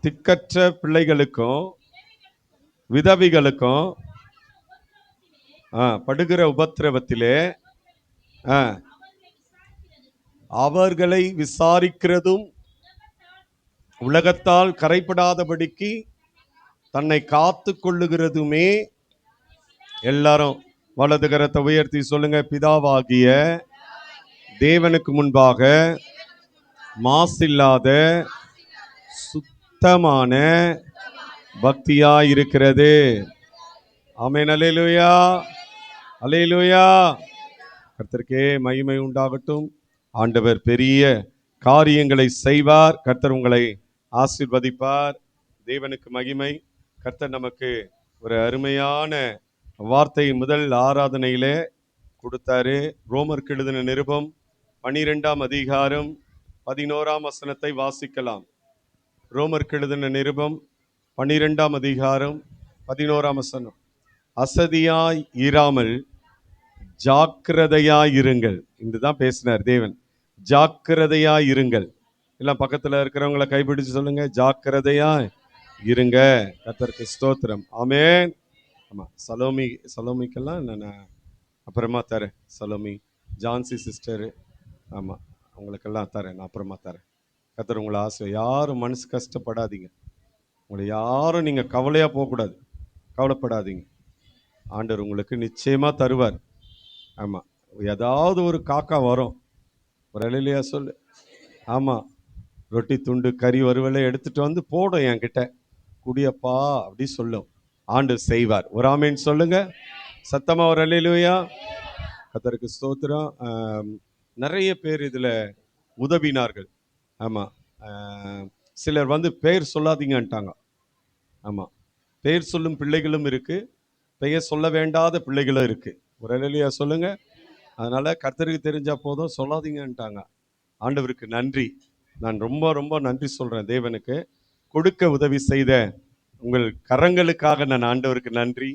திக்கற்ற பிள்ளைகளுக்கும் விதவிகளுக்கும் படுகிற உபத்திரவத்திலே அவர்களை விசாரிக்கிறதும் உலகத்தால் கரைப்படாதபடிக்கு தன்னை காத்து கொள்ளுகிறதுமே. எல்லாரும் வலது கரத்தை உயர்த்தி சொல்லுங்க. பிதாவாகிய தேவனுக்கு முன்பாக மாசில்லாத சுத்தமான பக்தியாய் இருக்கிறது. ஆமென். அல்லேலூயா, அல்லேலூயா. கர்த்தருக்கே மகிமை உண்டாகட்டும். ஆண்டவர் பெரிய காரியங்களை செய்வார். கர்த்தர் உங்களை ஆசீர்வதிப்பார். தேவனுக்கு மகிமை. கர்த்தர் நமக்கு ஒரு அருமையான வார்த்தை முதல் ஆராதனையிலே கொடுத்தாரு. ரோமருக்கு எழுதின நிருபம் 12ஆம் அதிகாரம் 11ஆம் வசனத்தை வாசிக்கலாம். ரோமருக்கு எழுதின நிருபம் 12ஆம் அதிகாரம் 11ஆம் வசனம். அசதியாய் இராமல் ஜாக்கிரதையாய் இருங்கள். இதுதான் பேசினார் தேவன். ஜாக்கிரதையாய் இருங்கள். எல்லாம் பக்கத்தில் இருக்கிறவங்களை கைப்பிடிச்சு சொல்லுங்க, ஜாக்கிரதையாய் இருங்க. கர்த்தருக்கு ஸ்தோத்திரம். ஆமென். ஆமாம், சலோமிக்கெல்லாம் நான் அப்புறமா தரேன். சலோமி, ஜான்சி சிஸ்டரு, ஆமாம், அவங்களுக்கெல்லாம் தரேன், நான் அப்புறமா தரேன். கர்த்தர் உங்களை யாரும் மனசு கஷ்டப்படாதீங்க. உங்களை யாரும் நீங்கள் கவலையாக போகக்கூடாது. கவலைப்படாதீங்க. ஆண்டவர் உங்களுக்கு நிச்சயமாக தருவார். ஆமாம், ஏதாவது ஒரு காக்கா வரும். ஒரு இலையிலையா சொல்லு. ஆமாம், ரொட்டி துண்டு கறி வறுவலை எடுத்துகிட்டு வந்து போடும் என்கிட்ட, குடியப்பா அப்படி சொல்லும். ஆண்டவர் செய்வார். ஒரு ஆமேன்னு சொல்லுங்க சத்தமா. ஒரு அல்லேலூயா. கர்த்தருக்கு ஸ்தோத்திரம். நிறைய பேர் இதில் உதவினார்கள். ஆமாம், சிலர் வந்து பெயர் சொல்லாதீங்கன்ட்டாங்க. ஆமாம், பெயர் சொல்லும் பிள்ளைகளும் இருக்குது, பெயர் சொல்ல வேண்டாத பிள்ளைகளும் இருக்குது. ஒரு அல்லேலூயா சொல்லுங்க. அதனால் கர்த்தருக்கு தெரிஞ்சால் போதும், சொல்லாதீங்கன்ட்டாங்க. ஆண்டவருக்கு நன்றி. நான் ரொம்ப ரொம்ப நன்றி சொல்கிறேன் தேவனுக்கு. கொடுக்க உதவி செய்த உங்கள் கரங்களுக்காக நான் ஆண்டவருக்கு நன்றி.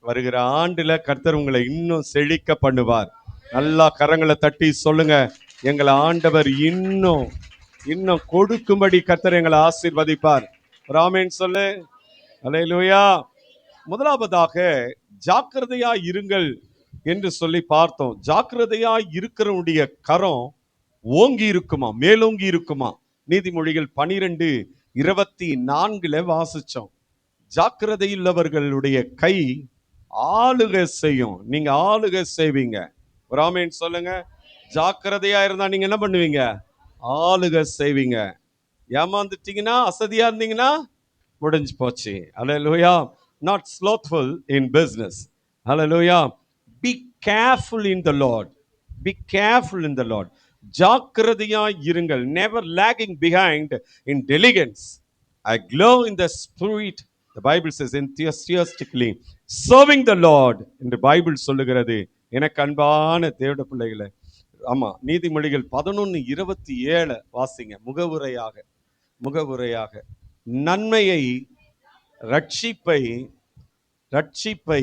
வருகிற ஆண்டில் கர்த்தர் உங்களை இன்னும் செழிக்க பண்ணுவார். நல்லா கரங்களை தட்டி சொல்லுங்க, எங்களை ஆண்டவர் இன்னும் இன்னும் கொடுக்கும்படி கர்த்தர் எங்களை ஆசீர்வதிப்பார். ஆமென் சொல்லு. அல்லேலூயா. முதலாவதாக ஜாக்கிரதையா இருங்கள் என்று சொல்லி பார்த்தோம். ஜாக்கிரதையா இருக்கிறவனுடைய கரம் ஓங்கி இருக்குமா, மேலோங்கி இருக்குமா. நீதிமொழிகள் 12:24 வாசிச்சோம். ஜாக்கிரதையுள்ளவர்களுடைய கை ஆளுகை செய்யும். நீங்க ஆளுகை செய்வீங்க. ஒரு ஆமென் சொல்லுங்க. ஜாக்கிரதையா இருந்தா நீங்க என்ன பண்ணுவீங்க? ஆளுகை செய்வீங்க. ஏமாந்துட்டீங்கன்னா, அசதியா இருந்தீங்கன்னா முடிஞ்சு போச்சு. Hallelujah. Not slothful in business. Hallelujah. Be careful in the Lord. Be careful in the Lord. ஜாக்கிரதையாய் இருங்கள். Never lagging behind in diligence. I glow in the spirit. The Bible says enthusiastically serving the Lord என்று Bible சொல்லுகிறது. எனக்கு அன்பான தேவனுடைய பிள்ளைகளே, ஆமா, நீதிமொழிகள் 11:27 வாசிங்க. முகவுரையாக நன்மையை ரட்சிப்பை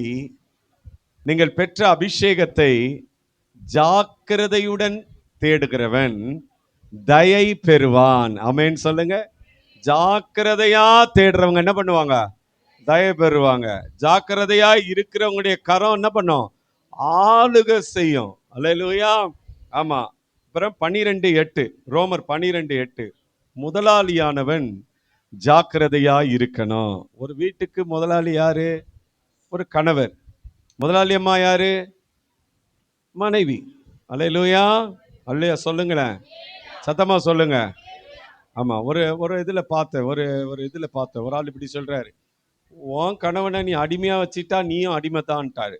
நீங்கள் பெற்ற அபிஷேகத்தை ஜாக்கிரதையுடன் தேடுகிறவன் தயை பெறுவான். ஆமென் சொல்லுங்க. ஜாக்கிரதையா தேடுறவங்க என்ன பண்ணுவாங்க? தயை பெறுவாங்க. ஜாக்கிரதையா இருக்கிறவங்களுடைய கரம் என்ன பண்ணும்? ஆளுகை செய்யும். அல்லேலூயா. ஆமா. அப்புறம் 12:8, ரோமர் 12:8, முதலாளியானவன் ஜாக்கிரதையா இருக்கணும். ஒரு வீட்டுக்கு முதலாளி யாரு? ஒரு கணவர். முதலாளி அம்மா யாரு? மனைவி. அல்லேலூயா. அல்லேலூயா சொல்லுங்களேன், சத்தமா சொல்லுங்க. ஆமா, ஒரு இதில் பார்த்தேன், ஒரு ஆள் இப்படி சொல்றாரு, உன் கணவனை நீ அடிமையா வச்சுட்டா நீயும் அடிமைத்தான்ட்டாரு.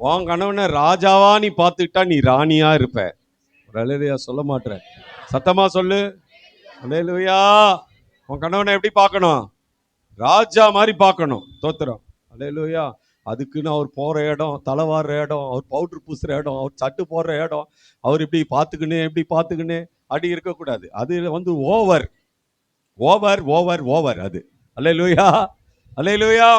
உன் கணவனை ராஜாவா நீ பார்த்துக்கிட்டா நீ ராணியா இருப்ப. ஒரு அல்லேலூயா சொல்ல மாட்டேற. சத்தமா சொல்லு. அல்லேலூயா. உன் கணவனை எப்படி பார்க்கணும்? ராஜா மாதிரி பார்க்கணும். தோத்திரம். அல்லேலூயா. அதுக்குன்னு அவர் போகிற இடம், தலைவாடுற இடம், அவர் பவுடர் பூசுகிற இடம், அவர் சட்டு போடுற இடம், அவர் இப்படி பார்த்துக்கின்னு அப்படி இருக்கக்கூடாது. அது வந்து ஓவர். அது. அல்லேலூயா. அல்லேலூயா.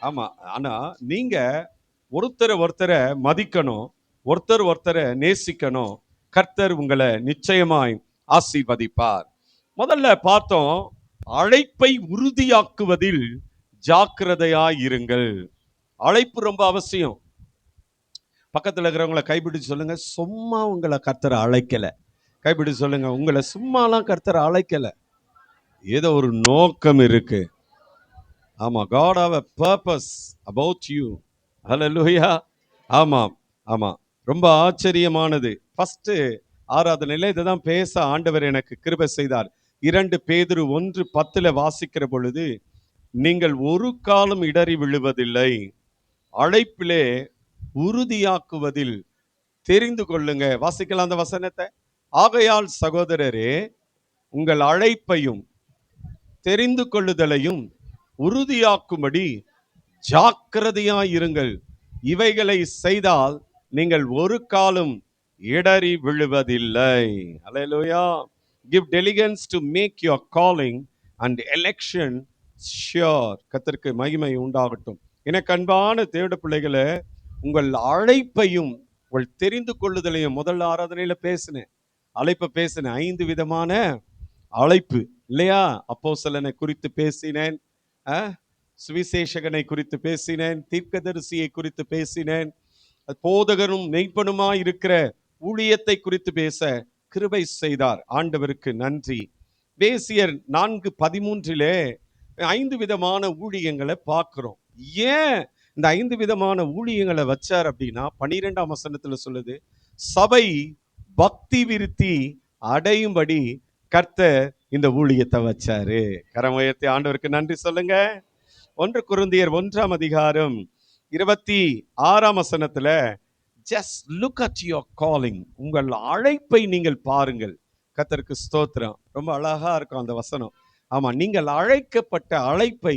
ஆமாம். ஆனால் நீங்கள் ஒருத்தரை மதிக்கணும், ஒருத்தரை நேசிக்கணும். கர்த்தர் உங்களை நிச்சயமாய் ஆசீர்வதிப்பார். முதல்ல பார்த்தோம், அழைப்பை உறுதியாக்குவதில் ஜாக்கிரதையாயிருங்கள். அழைப்பு ரொம்ப அவசியம். பக்கத்துல இருக்கிறவங்களை கைப்பிடிச்சு சொல்லுங்க, சும்மா உங்களை கர்த்தர் அழைக்கல. கைப்பிடிச்சு சொல்லுங்க, உங்களை சும்மாலாம் கர்த்தர் அழைக்கல, ஏதோ ஒரு நோக்கம் இருக்கு. ஆமா, God have a purpose about you. Hallelujah. ஆமாம், ஆமா, ரொம்ப ஆச்சரியமானது. ஃபர்ஸ்ட் ஆராதனையில இதைதான் பேச ஆண்டவர் எனக்கு கிருபை செய்தார். 2 பேதுரு 1:10 வாசிக்கிற பொழுது, நீங்கள் ஒரு காலம் இடறி விழுவதில்லை, அழைப்பிலே உறுதியாக்குவதில் தெரிந்து கொள்ளுங்க. வாசிக்கலாம் அந்த வசனத்தை. ஆகையால் சகோதரரே, உங்கள் அழைப்பையும் தெரிந்து கொள்ளுதலையும் உறுதியாக்கும்படி ஜாக்கிரதையாயிருங்கள். இவைகளை செய்தால் நீங்கள் ஒரு காலம் இடறி விழுவதில்லை. அல்லேலூயா. Give diligence to make your calling and election sure. கர்த்தருக்கு மகிமை உண்டாகட்டும். எனக்கு அன்பான தேவனுடைய பிள்ளைகளே, உங்கள் அழைப்பையும் உங்கள் தெரிந்து கொள்ளுதலையும் முதல் ஆராதனையில பேசினேன், அழைப்பை பேசினேன். 5 விதமான அழைப்பு இல்லையா? அப்போஸ்தலனை குறித்து பேசினேன், சுவிசேஷகனை குறித்து பேசினேன், தீர்க்கதரிசியை குறித்து பேசினேன், போதகரும் மெய்ப்பனுமா இருக்கிற ஊழியத்தை குறித்து பேச கிருபை செய்தார். ஆண்டவருக்கு நன்றி. பேசியர் 4:13 5 விதமான ஊழியங்களை பார்க்கிறோம். ஏன் இந்த 5 விதமான ஊழியங்களை வச்சார் அப்படின்னா, 12ஆம் வசனத்துல சொல்லுது, சபை பக்தி விருத்தி அடையும்படி கர்த்தர் இந்த ஊழியத்தை வச்சாரு. கரம் உயர்த்தி ஆண்டவருக்கு நன்றி சொல்லுங்க. 1 கொரிந்தியர் 1ஆம் அதிகாரம் 26ஆம் வசனத்துல, just look at your calling, உங்கள் அழைப்பை நீங்கள் பாருங்கள். கர்த்தருக்கு ஸ்தோத்திரம். ரொம்ப அழகா இருக்கும் அந்த வசனம். ஆமா, நீங்கள் அழைக்கப்பட்ட அழைப்பை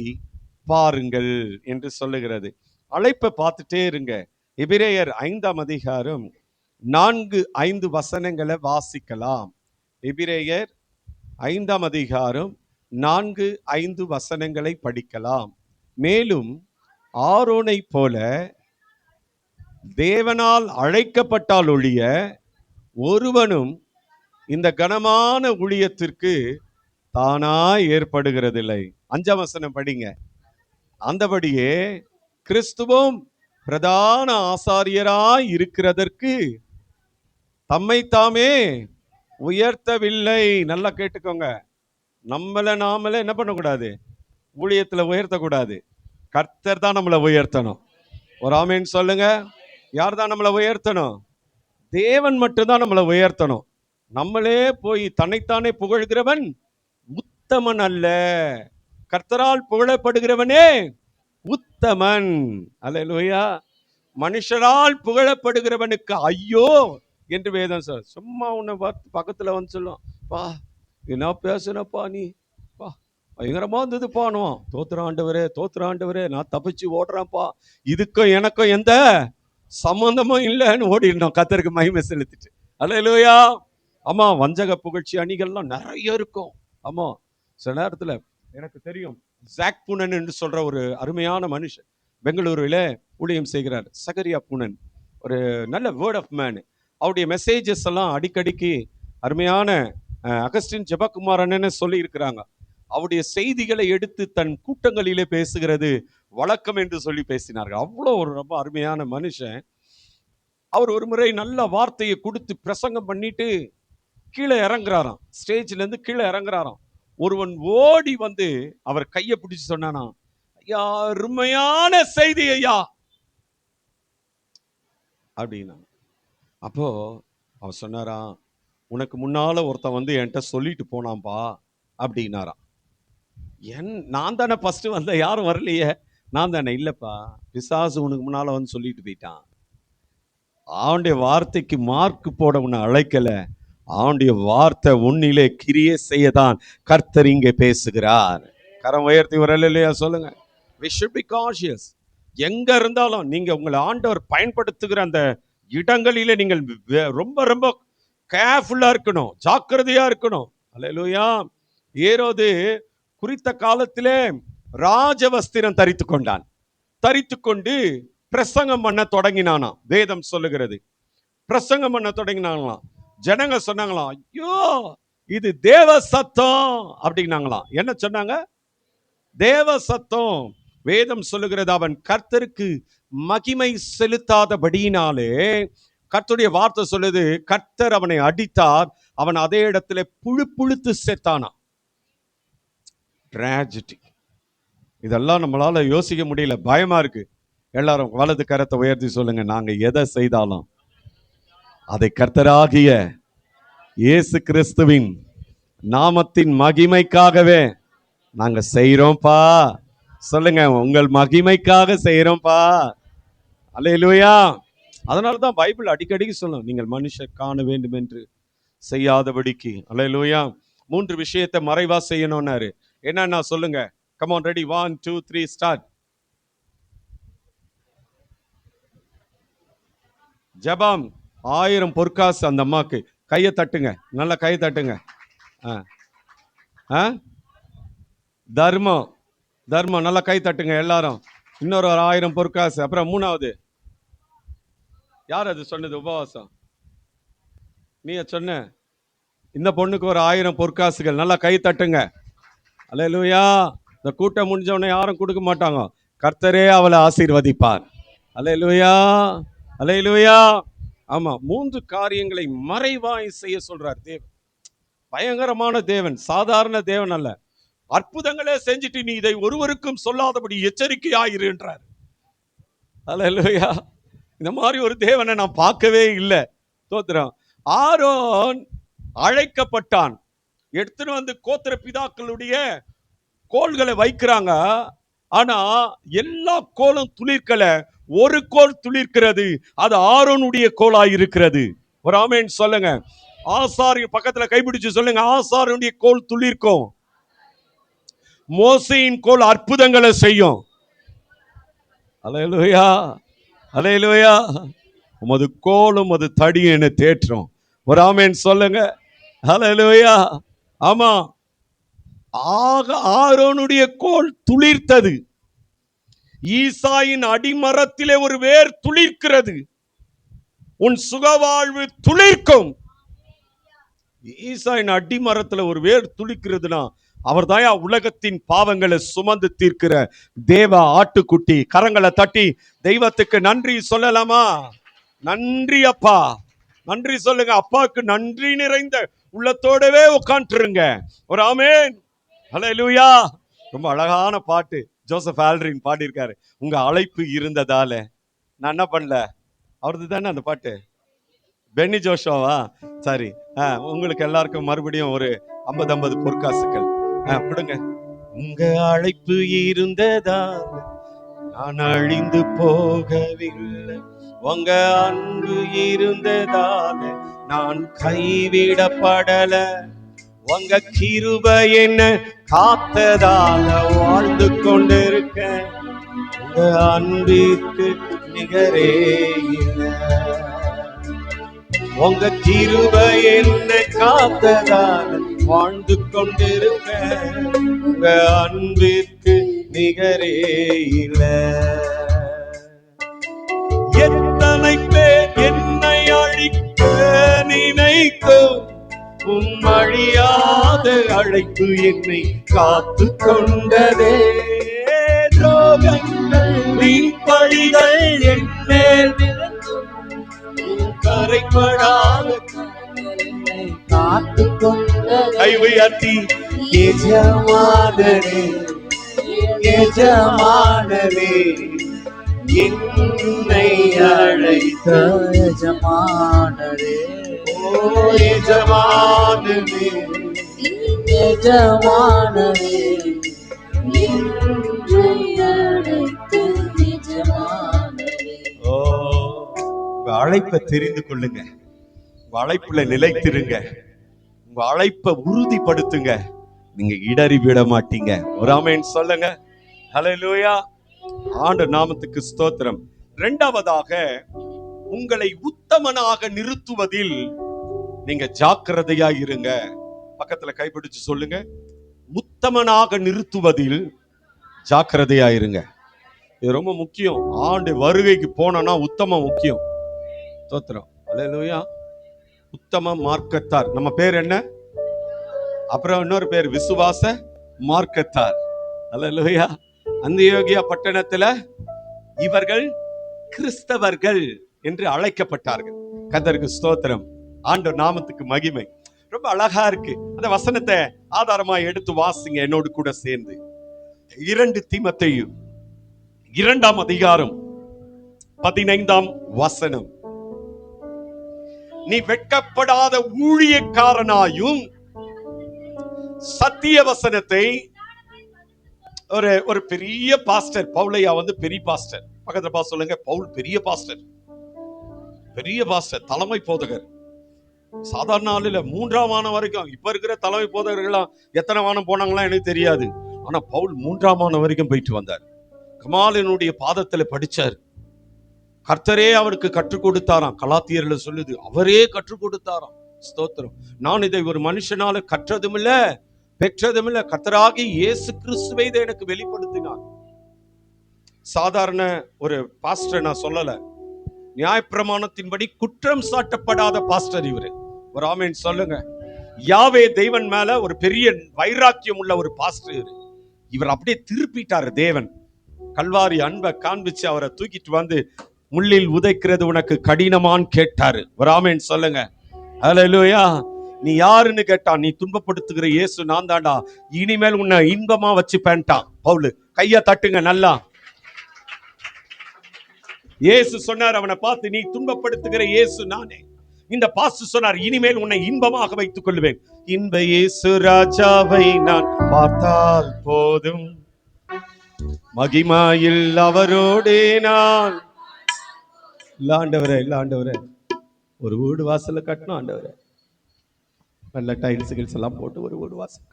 பாருங்கள் என்று சொல்லுகிறது. அழைப்பை பார்த்துட்டே இருங்க. எபிரேயர் 5ஆம் அதிகாரம் 4-5 வசனங்களை வாசிக்கலாம். எபிரேயர் 5ஆம் அதிகாரம் 4-5 வசனங்களை படிக்கலாம். மேலும் ஆரோனை போல தேவனால் அழைக்கப்பட்டால் ஒழிய ஒருவனும் இந்த கனமான ஊழியத்திற்கு தானாய் ஏற்படுகிறதில்லை. 5ஆம் வசனம் படிங்க. அந்தபடியே கிறிஸ்துவும் பிரதான ஆசாரியராய் இருக்கிறதற்கு தம்மை தாமே உயர்த்தவில்லை. நல்லா கேட்டுக்கோங்க. நாமளே என்ன பண்ணக்கூடாது? ஊழியத்துல உயர்த்தக்கூடாது. கர்த்தர் தான் நம்மளை உயர்த்தணும். ஒரு ஆமேன் சொல்லுங்க. யார் தான் நம்மளை உயர்த்தணும்? தேவன் மட்டும்தான் நம்மளை உயர்த்தணும். நம்மளே போய் தன்னைத்தானே புகழ்கிறவன் உத்தமன் அல்ல, கர்த்தரால் புகழப்படுகிறவனே உத்தமன். அல்லேலூயா. மனுஷரால் புகழப்படுகிறவனுக்கு ஐயோ என்று வேதம் சொல்ல. சும்மா உன்னை பக்கத்துல வந்து சொல்லும், பா என்ன பேசுனப்பா நீ, பா பயங்கரமா இருந்ததுப்பானோ, தோத்திர ஆண்டவரே நான் தப்பிச்சு ஓடுறேன்ப்பா, இதுக்கும் எனக்கும் எந்த சம்பந்தமும் இல்லைன்னு ஓடிடணும் கர்த்தருக்கு மகிமை செலுத்திட்டு. அல்லேலூயா. ஆமா, வஞ்சக புகழ்ச்சி அணிகள்லாம் நிறைய இருக்கும். ஆமா, சில நேரத்துல எனக்கு தெரியும், ஜாக் பூனன் என்று சொல்ற ஒரு அருமையான மனுஷன் பெங்களூருல ஊழியம் செய்கிறார். சகரியா பூனன், ஒரு நல்ல வேர்ட் ஆஃப் மேன். அவருடைய மெசேஜஸ் எல்லாம் அடிக்கடிக்கு அருமையான அகஸ்டின் ஜெபகுமாரன்னு சொல்லி இருக்கிறாங்க. அவருடைய செய்திகளை எடுத்து தன் கூட்டங்களிலே பேசுகிறது வழக்கம் என்று சொல்லி பேசினார்கள். அவ்வளோ ஒரு ரொம்ப அருமையான மனுஷன். அவர் ஒரு முறை நல்ல வார்த்தையை கொடுத்து பிரசங்கம் பண்ணிட்டு கீழே இறங்குறாராம். ஸ்டேஜ்ல இருந்து கீழே இறங்குறாராம். ஒருவன் ஓடி வந்து அவர் கையை பிடிச்சு சொன்னானா, ஐயா அருமையான செய்தி ஐயா அப்படின்னா. அப்போ அவர் சொன்னாராம், உனக்கு முன்னால ஒருத்தன் வந்து என்கிட்ட சொல்லிட்டு போனான்பா அப்படின்னாராம். நான் தானே ஃபர்ஸ்ட் வந்த, யாரும் வரலையே, நான் தானே. இல்லப்பா, பிசாசு உனக்கு முன்னால வந்து சொல்லிட்டு போயிட்டான். அவனுடைய வார்த்தைக்கு மார்க் போட உன்னை அழைக்கல, அவனுடைய வார்த்தை உன்னிலே கிரியை செய்யதான் கர்த்தர் இங்கே பேசுகிறார். கரம் உயர்த்தி வரல இல்லையா சொல்லுங்க. we should be cautious. எங்க இருந்தாலும் நீங்க உங்களை ஆண்டவர் பயன்படுத்துகிற அந்த இடங்களிலே நீங்கள் ரொம்ப ரொம்ப கேர்ஃபுல்லா இருக்கணும், ஜாக்கிரதையா இருக்கணும். அல்லேலூயா. ஏரோது குறித்த காலத்திலே ராஜவஸ்திரம் தரித்து கொண்டான். தரித்து கொண்டு பிரசங்கம் பண்ண தொடங்கினானாம். வேதம் சொல்லுகிறது பிரசங்கம் பண்ண தொடங்கினாங்களாம். ஜனங்க சொன்னாங்களாம், ஐயோ இது தேவ சத்தம் அப்படின்னாங்களாம். என்ன சொன்னாங்க? தேவ சத்தம். வேதம் சொல்லுகிறது, அவன் கர்த்தருக்கு மகிமை செலுத்தாதபடியினாலே, கர்த்தருடைய வார்த்தை சொல்லுது, கர்த்தர் அவனை அடித்தார், அவன் அதே இடத்துல புழுத்து செத்தானா. ட்ராஜடி. இதெல்லாம் நம்மளால யோசிக்க முடியல, பயமா இருக்கு. எல்லாரும் வலது கரத்தை உயர்த்தி சொல்லுங்க, நாங்க எதை செய்தாலும் அதை கர்த்தராகிய இயேசு கிறிஸ்துவின் நாமத்தின் மகிமைக்காகவே நாங்க செய்யறோம்ப்பா. சொல்லுங்க, உங்கள் மகிமைக்காக செய்யறோம்ப்பா. அல்லேலூயா. அதனாலதான் பைபிள் அடிக்கடி சொல்லும், நீங்கள் மனுஷர் காண வேண்டும் என்று செய்யாதபடிக்கு. அல்லேலூயா. 3 விஷயத்தை மறைவா செய்யணும்னாரு. என்னன்னா சொல்லுங்க. Come on, ready, 1 2 3 start. ஜெபம். 1000 பொற்காசு அந்த அம்மாக்கு. கையை தட்டுங்க, நல்ல கையை தட்டுங்க. தர்மம், தர்மம், நல்ல கை தட்டுங்க எல்லாரும். இன்னொரு 1000 பொற்காசு. அப்புறம் 3வது யார் அது சொன்னது? உபவாசம். நீ சொன்ன. இந்த பொண்ணுக்கு ஒரு 1000 பொற்காசுகள். நல்லா கை தட்டுங்க. அல்லேலூயா. இந்த கூட்டம் முடிஞ்ச உடனே யாரும் கொடுக்க மாட்டாங்க, கர்த்தரே அவளை ஆசீர்வதிப்பார். அல்லேலூயா, அல்லேலூயா. ஆமா, 3 காரியங்களை மறைவாய் செய்ய சொல்றார் தேவன். பயங்கரமான தேவன், சாதாரண தேவன் அல்ல. அற்புதங்களே செஞ்சுட்டு நீ இதை ஒருவருக்கும் சொல்லாதபடி எச்சரிக்கையாயிரு என்றார். அல்லேலூயா. இந்த மாதிரி ஒரு தேவனை நான் பார்க்கவே இல்லை. தோத்திரம். ஆரோன் அழைக்கப்பட்டான். எடுத்துன்னு வந்து கோத்திர பிதாக்களுடைய கோள்களை வைக்கிறாங்க. ஆனா எல்லா கோளும் துளிர்க்கல, ஒரு கோள் துளிர்க்கிறது. அது ஆரோனுடைய கோளாய் இருக்கிறது. ஒரு ஆமென் சொல்லுங்க. ஆசாரி பக்கத்துல கைப்பிடிச்சு சொல்லுங்க, ஆசாருடைய கோல் துளிர்க்கும், மோசையின் கோல் அற்புதங்களை செய்யும். அல்லேலூயா, அல்லேலூயா. உமது கோலும் அது தடி என தேற்றும். ஒரு ஆமென் சொல்லுங்க. அல்லேலூயா. ஆமா, ஆக ஆரோனுடைய கோல் துளிர்த்தது. ஈசாயின் அடிமரத்திலே ஒரு வேர் துளிர்க்கிறது. உன் சுகவாழ்வு துளிர்க்கும். ஈசாயின் அடிமரத்துல ஒரு வேர் துளிக்கிறதுனா அவர் தான் உலகத்தின் பாவங்களை சுமந்து தீர்க்கிற தேவ ஆட்டுக்குட்டி. கரங்களை தட்டி தெய்வத்துக்கு நன்றி சொல்லலாமா? நன்றி அப்பா, நன்றி சொல்லுங்க. அப்பாவுக்கு நன்றி நிறைந்த உள்ளத்தோடவே உட்காந்துருங்க. ஒரு ஆமென். அல்லேலூயா. ரொம்ப அழகான பாட்டு ஜோசப் ஆல்ட்ரின் பாடியிருக்காரு. உங்க அழைப்பு இருந்ததால நான் என்ன பண்ணல. அவரது தானே அந்த பாட்டு? பென்னி ஜோஷோவா? சரி. உங்களுக்கு எல்லாருக்கும் மறுபடியும் ஒரு 50 பொற்காசுகள் கொடுங்க. உங்க அழைப்பு இருந்ததால் நான் அழிந்து போகவில்லை, உங்க அன்பு இருந்ததால நான் கைவிடப்படல, உங்க கிருபை என்ன காத்ததால வாழ்ந்து கொண்டிருக்க, உங்க அன்பிற்கு நிகரே இல்லை, உங்க கிருபை என்ன காத்ததால வாழ்ந்து கொண்டிருக்க, உங்க அன்பிற்கு நிகரே இல்லை. எத்தனை பேர் என்னை அழிக்க நினைக்கும், உன் அழியாத அழைப்பு என்னை காத்து கொண்டதே. துரோகங்கள் வீண்பழிகள் என் மேல் கரைப்படாத காத்து கொண்டதே. கை உயர்த்தி எஜமானரே, எஜமானரே, என்னை அழைத்த எஜமானரே, ஓ எஜமானரே, எஜமானரே, உங்க அழைப்பை தெரிந்து கொள்ளுங்க, உங்க அழைப்புல நிலைத்திருங்க, உங்க அழைப்பை உறுதிப்படுத்துங்க. நீங்க இடறி விட மாட்டீங்க. ஒரு ஆமென் சொல்லுங்க. ஹல்லேலூயா. ஆண்டு நாமத்துக்கு ஸ்தோத்திரம். 2வதாக, உங்களை உத்தமனாக நிறுத்துவதில் நீங்க ஜாக்கிரதையா இருங்க. பக்கத்துல கைப்பிடிச்சு சொல்லுங்க, உத்தமனாக நிறுத்துவதில் ஜாக்கிரதையா இருங்க. இது ரொம்ப முக்கியம். ஆண்டு வருகைக்கு போனோம்னா உத்தமம் முக்கியம். ஸ்தோத்திரம். அல்லேலூயா. உத்தம மார்க்கத்தார். நம்ம பேர் என்ன? அப்புறம் இன்னொரு பேர் விசுவாச மார்க்கத்தார். அல்லேலூயா. அந்தியோகியா பட்டணத்துல இவர்கள் கிறிஸ்தவர்கள் என்று அழைக்கப்பட்டார்கள். கர்த்தருக்கு ஸ்தோத்திரம். ஆண்டவர் நாமத்துக்கு மகிமை. ரொம்ப அழகா இருக்கு. அந்த வசனத்தை ஆதாரமா எடுத்து வாசிங்க என்னோடு கூட சேர்ந்து. 2 தீமோத்தேயு 2ஆம் அதிகாரம் 15ஆம் வசனம். நீ வெட்கப்படாத ஊழியக்காரனாயும் சத்திய வசனத்தை ஒரு பெரிய பாஸ்டர் பவுலையா பெரிய பாஸ்டர். பக்கத்துல பாஸ்டர் சொல்லுங்க, பவுல் பெரிய பாஸ்டர், பெரிய பாஸ்டர், தலைமை போதகர். சாதாரண ஆளுல 3ஆம் வானம் வரைக்கும். இப்ப இருக்கிற தலைமை போதகர்கள்லாம் எத்தனை வானம் போனாங்களா எனக்கு தெரியாது. ஆனா பவுல் 3ஆம் வானம் வரைக்கும் போயிட்டு வந்தார். கமாலினுடைய பாதத்துல படிச்சார். கர்த்தரே அவருக்கு கற்றுக் கொடுத்தாராம். கலாத்தியர்ல சொல்லுது, அவரே கற்றுக் கொடுத்தாராம். ஸ்தோத்திரம். நான் இதை ஒரு மனுஷனால கற்றதும் இல்ல, பெற்றதும் இல்ல, கர்த்தராகி இயேசு கிறிஸ்துவை இதை எனக்கு வெளிப்படுத்தினார். சாதாரண ஒரு பாஸ்டர் நான் சொல்லல, நியாயப்பிரமாணத்தின்படி குற்றம் சாட்டப்படாத பாஸ்டர் இவரு. ஒரு ஆமென் சொல்லுங்க. யாவே தேவன் மேல ஒரு பெரிய வைராக்கியம் உள்ள ஒரு பாஸ்டர் இவர் அப்படியே திருப்பிட்டாரு. தேவன் கல்வாரி அன்பை காண்பிச்சு அவரை தூக்கிட்டு வந்து முள்ளில் உதைக்கிறது உனக்கு கடினமான்னு கேட்டாரு. ஒரு ஆமென் சொல்லுங்க. அல்லேலூயா. நீ யாருன்னு கேட்டா, நீ துன்பப்படுத்துகிற இயேசு நான் தாண்டா, இனிமேல் உன்னை இன்பமா வச்சு பேண்டான் பவுலு. கைய தட்டுங்க நல்லா. இயேசு சொன்னார் அவனை பார்த்து, நீ துன்பப்படுத்துகிற இயேசு நானே. இந்த பாஸ்டர் சொன்னார், இனிமேல் உன்னை இன்பமாக வைத்துக் கொள்வேன். இன்ப இயேசு ராஜாவை நான் பார்த்தால் போதும், மகிமாயில் அவரோடே நான். இல்ல ஆண்டவரே, இல்ல ஆண்டவரே, ஒரு வீடு வாசல கட்டணும் ஆண்டவரே, நல்ல டைல்ஸ் கில்ஸ் எல்லாம் போட்டு ஒரு வீடு வாசல்,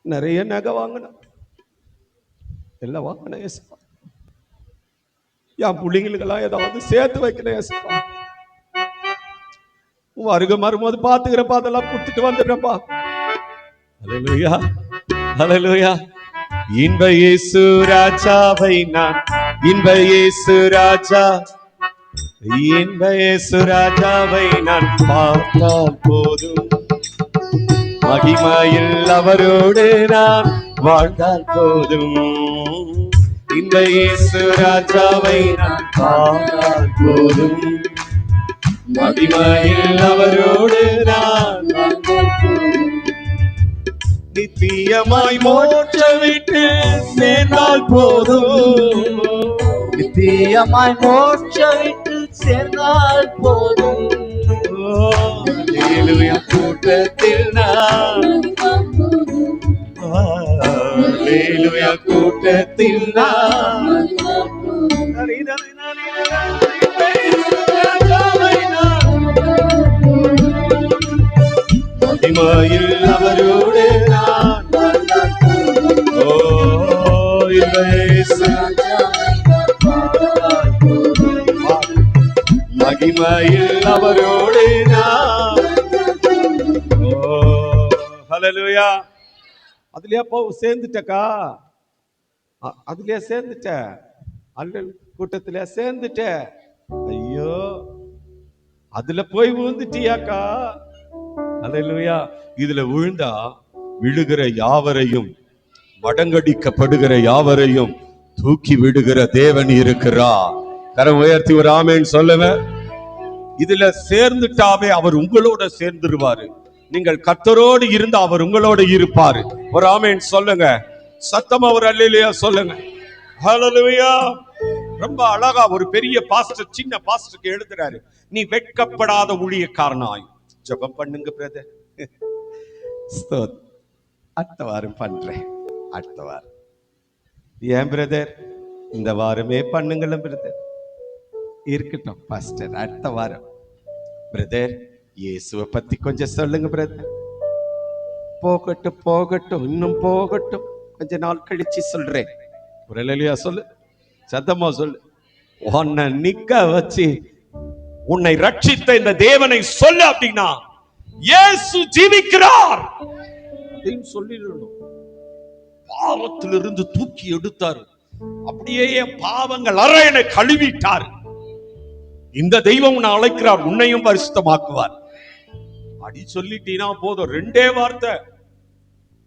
நிறைய நகை வாங்கணும், எல்லாம் வாங்கணும் ஏசப்பா. என் பிள்ளைங்களுக்கெல்லாம் ஏதாவது சேர்த்து வைக்கணும் ஏசப்பா. வருக வரும்போது பாத்துக்கிறப்பா, அதெல்லாம் கொடுத்துட்டு வந்துடுறப்பா. அல்லேலூயா, அல்லேலூயா. இன்ப இயேசு ராஜாவை நான், இன்ப இயேசு ராஜா, இன்ப இயேசு ராஜாவை நான் பார்த்தால் போதும், மகிமையில் அவரோடு நான் வாழ்ந்தால் போதும். இன்ப இயேசு ராஜாவை நான் பார்த்தால் போதும், மகிமையில் அவரோடு நான் வாழ்ந்தால் போதும். நித்தியமாய் மோட்ச விட்டு சேர்ந்தால் போதும், நித்தியமாய் மோட்ச விட்டு சேர்ந்தால் போதும். அல்லேலூயா. கூட்டத்தில் நான், அல்லேலூயா, கூட்டத்தில் நான், மகிமையில் அவரோடு நான். ஓ இயேசு மகிமையில் அவரோடு நான். ஓ ஹல்லேலூயா. அதுலயே போ சேர்ந்துட்டக்கா, அதுலயே சேர்ந்துட்ட, அல்ல கூட்டத்திலே சேர்ந்துட்ட. ஐயோ, அதுல போய் விழுந்துட்டியாக்கா. அல்லேலூயா. இதுல விழுந்தா விழுகிற யாவரையும், மடங்கடிக்கப்படுகிற யாவரையும் தூக்கி விடுகிற தேவன் இருக்கிறா. கரம் உயர்த்தி ஒரு ஆமென் சொல்லுங்க. இதுல சேர்ந்துட்டாவே அவர் உங்களோட சேர்ந்துருவாரு. நீங்கள் கர்த்தரோடு இருந்து அவர் உங்களோடு இருப்பாரு. ஒரு ஆமென் சொல்லுங்க. சத்தமா ஒரு அல்லேலூயா சொல்லுங்க. ஹல்லேலூயா. ரொம்ப அழகா ஒரு பெரிய பாஸ்டர் சின்ன பாஸ்டருக்கு எழுதுறாரு, நீ வெட்கப்படாத ஊழியக்காரனாய். ஜெபம் பண்ணுங்க பிரதர். அடுத்த வாரம் பண்றேன், அடுத்த வாரம். ஏன் பிரதர்? இந்த வாரமே பண்ணுங்கள பிரதர். இருக்கட்டும் பாஸ்டர், அடுத்த வாரம். பிரதர், இயேசுவை பத்தி கொஞ்சம் சொல்லுங்க பிரதர். போகட்டும் போகட்டும், இன்னும் போகட்டும், கொஞ்ச நாள் கழிச்சு சொல்றேன். ஒரு அல்லேலூயா சொல்லு, சத்தமா சொல்லு. உன்னை நிக்க வச்சு உன்னை ரட்சித்த இந்த தேவனை சொல்லு அப்படின்னா, இயேசு ஜீவிக்கிறார் அப்படின்னு சொல்லிடணும். பாவத்திலிருந்து தூக்கி எடுத்தார், அப்படியே பாவங்கள் அறையனை கழுவிட்டார். இந்த தெய்வம் உன்னை அழைக்கிறார், உன்னையும் பரிசுத்தமாக்குவார். அடி சொல்லிட்டீனா போதும், 2 வார்த்தை.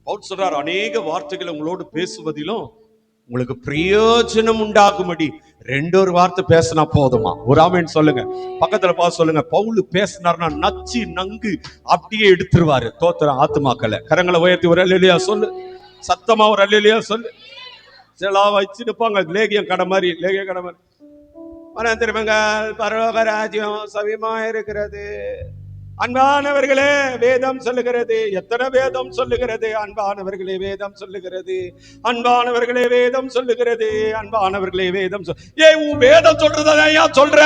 பவுல் சொல்றார், அநேக வார்த்தைகளை உங்களோடு பேசுவதிலும் உங்களுக்கு பிரயோஜனம் உண்டாகும்படி 2 வார்த்தை பேசினா போதுமா? ஒரு ஆமென் சொல்லுங்க. பக்கத்துல பார்த்து சொல்லுங்க, பவுல் பேசினார்னா நச்சு நங்கு அப்படியே எடுத்துருவாரு தோத்திர ஆத்துமாக்களை. கரங்களை உயர்த்தி ஒரு அல்லேலூயா சொல்லு, சத்தமா ஒரு அல்லேலூயா சொல்லு. சில வச்சிருப்பாங்க லேகியம் கடை மாதிரி, லேகிய கடை மாதிரி. திரும்பங்க, பரலோக ராஜ்யம் சமீபமா இருக்கிறது. அன்பானவர்களே, வேதம் சொல்லுகிறது. எத்தனை வேதம் சொல்லுகிறது? அன்பானவர்களே, வேதம் சொல்லுகிறது. அன்பானவர்களே, வேதம் சொல்லுகிறது. அன்பானவர்களே, வேதம் உன் வேதம் சொல்றதான் ஏன் சொல்ற?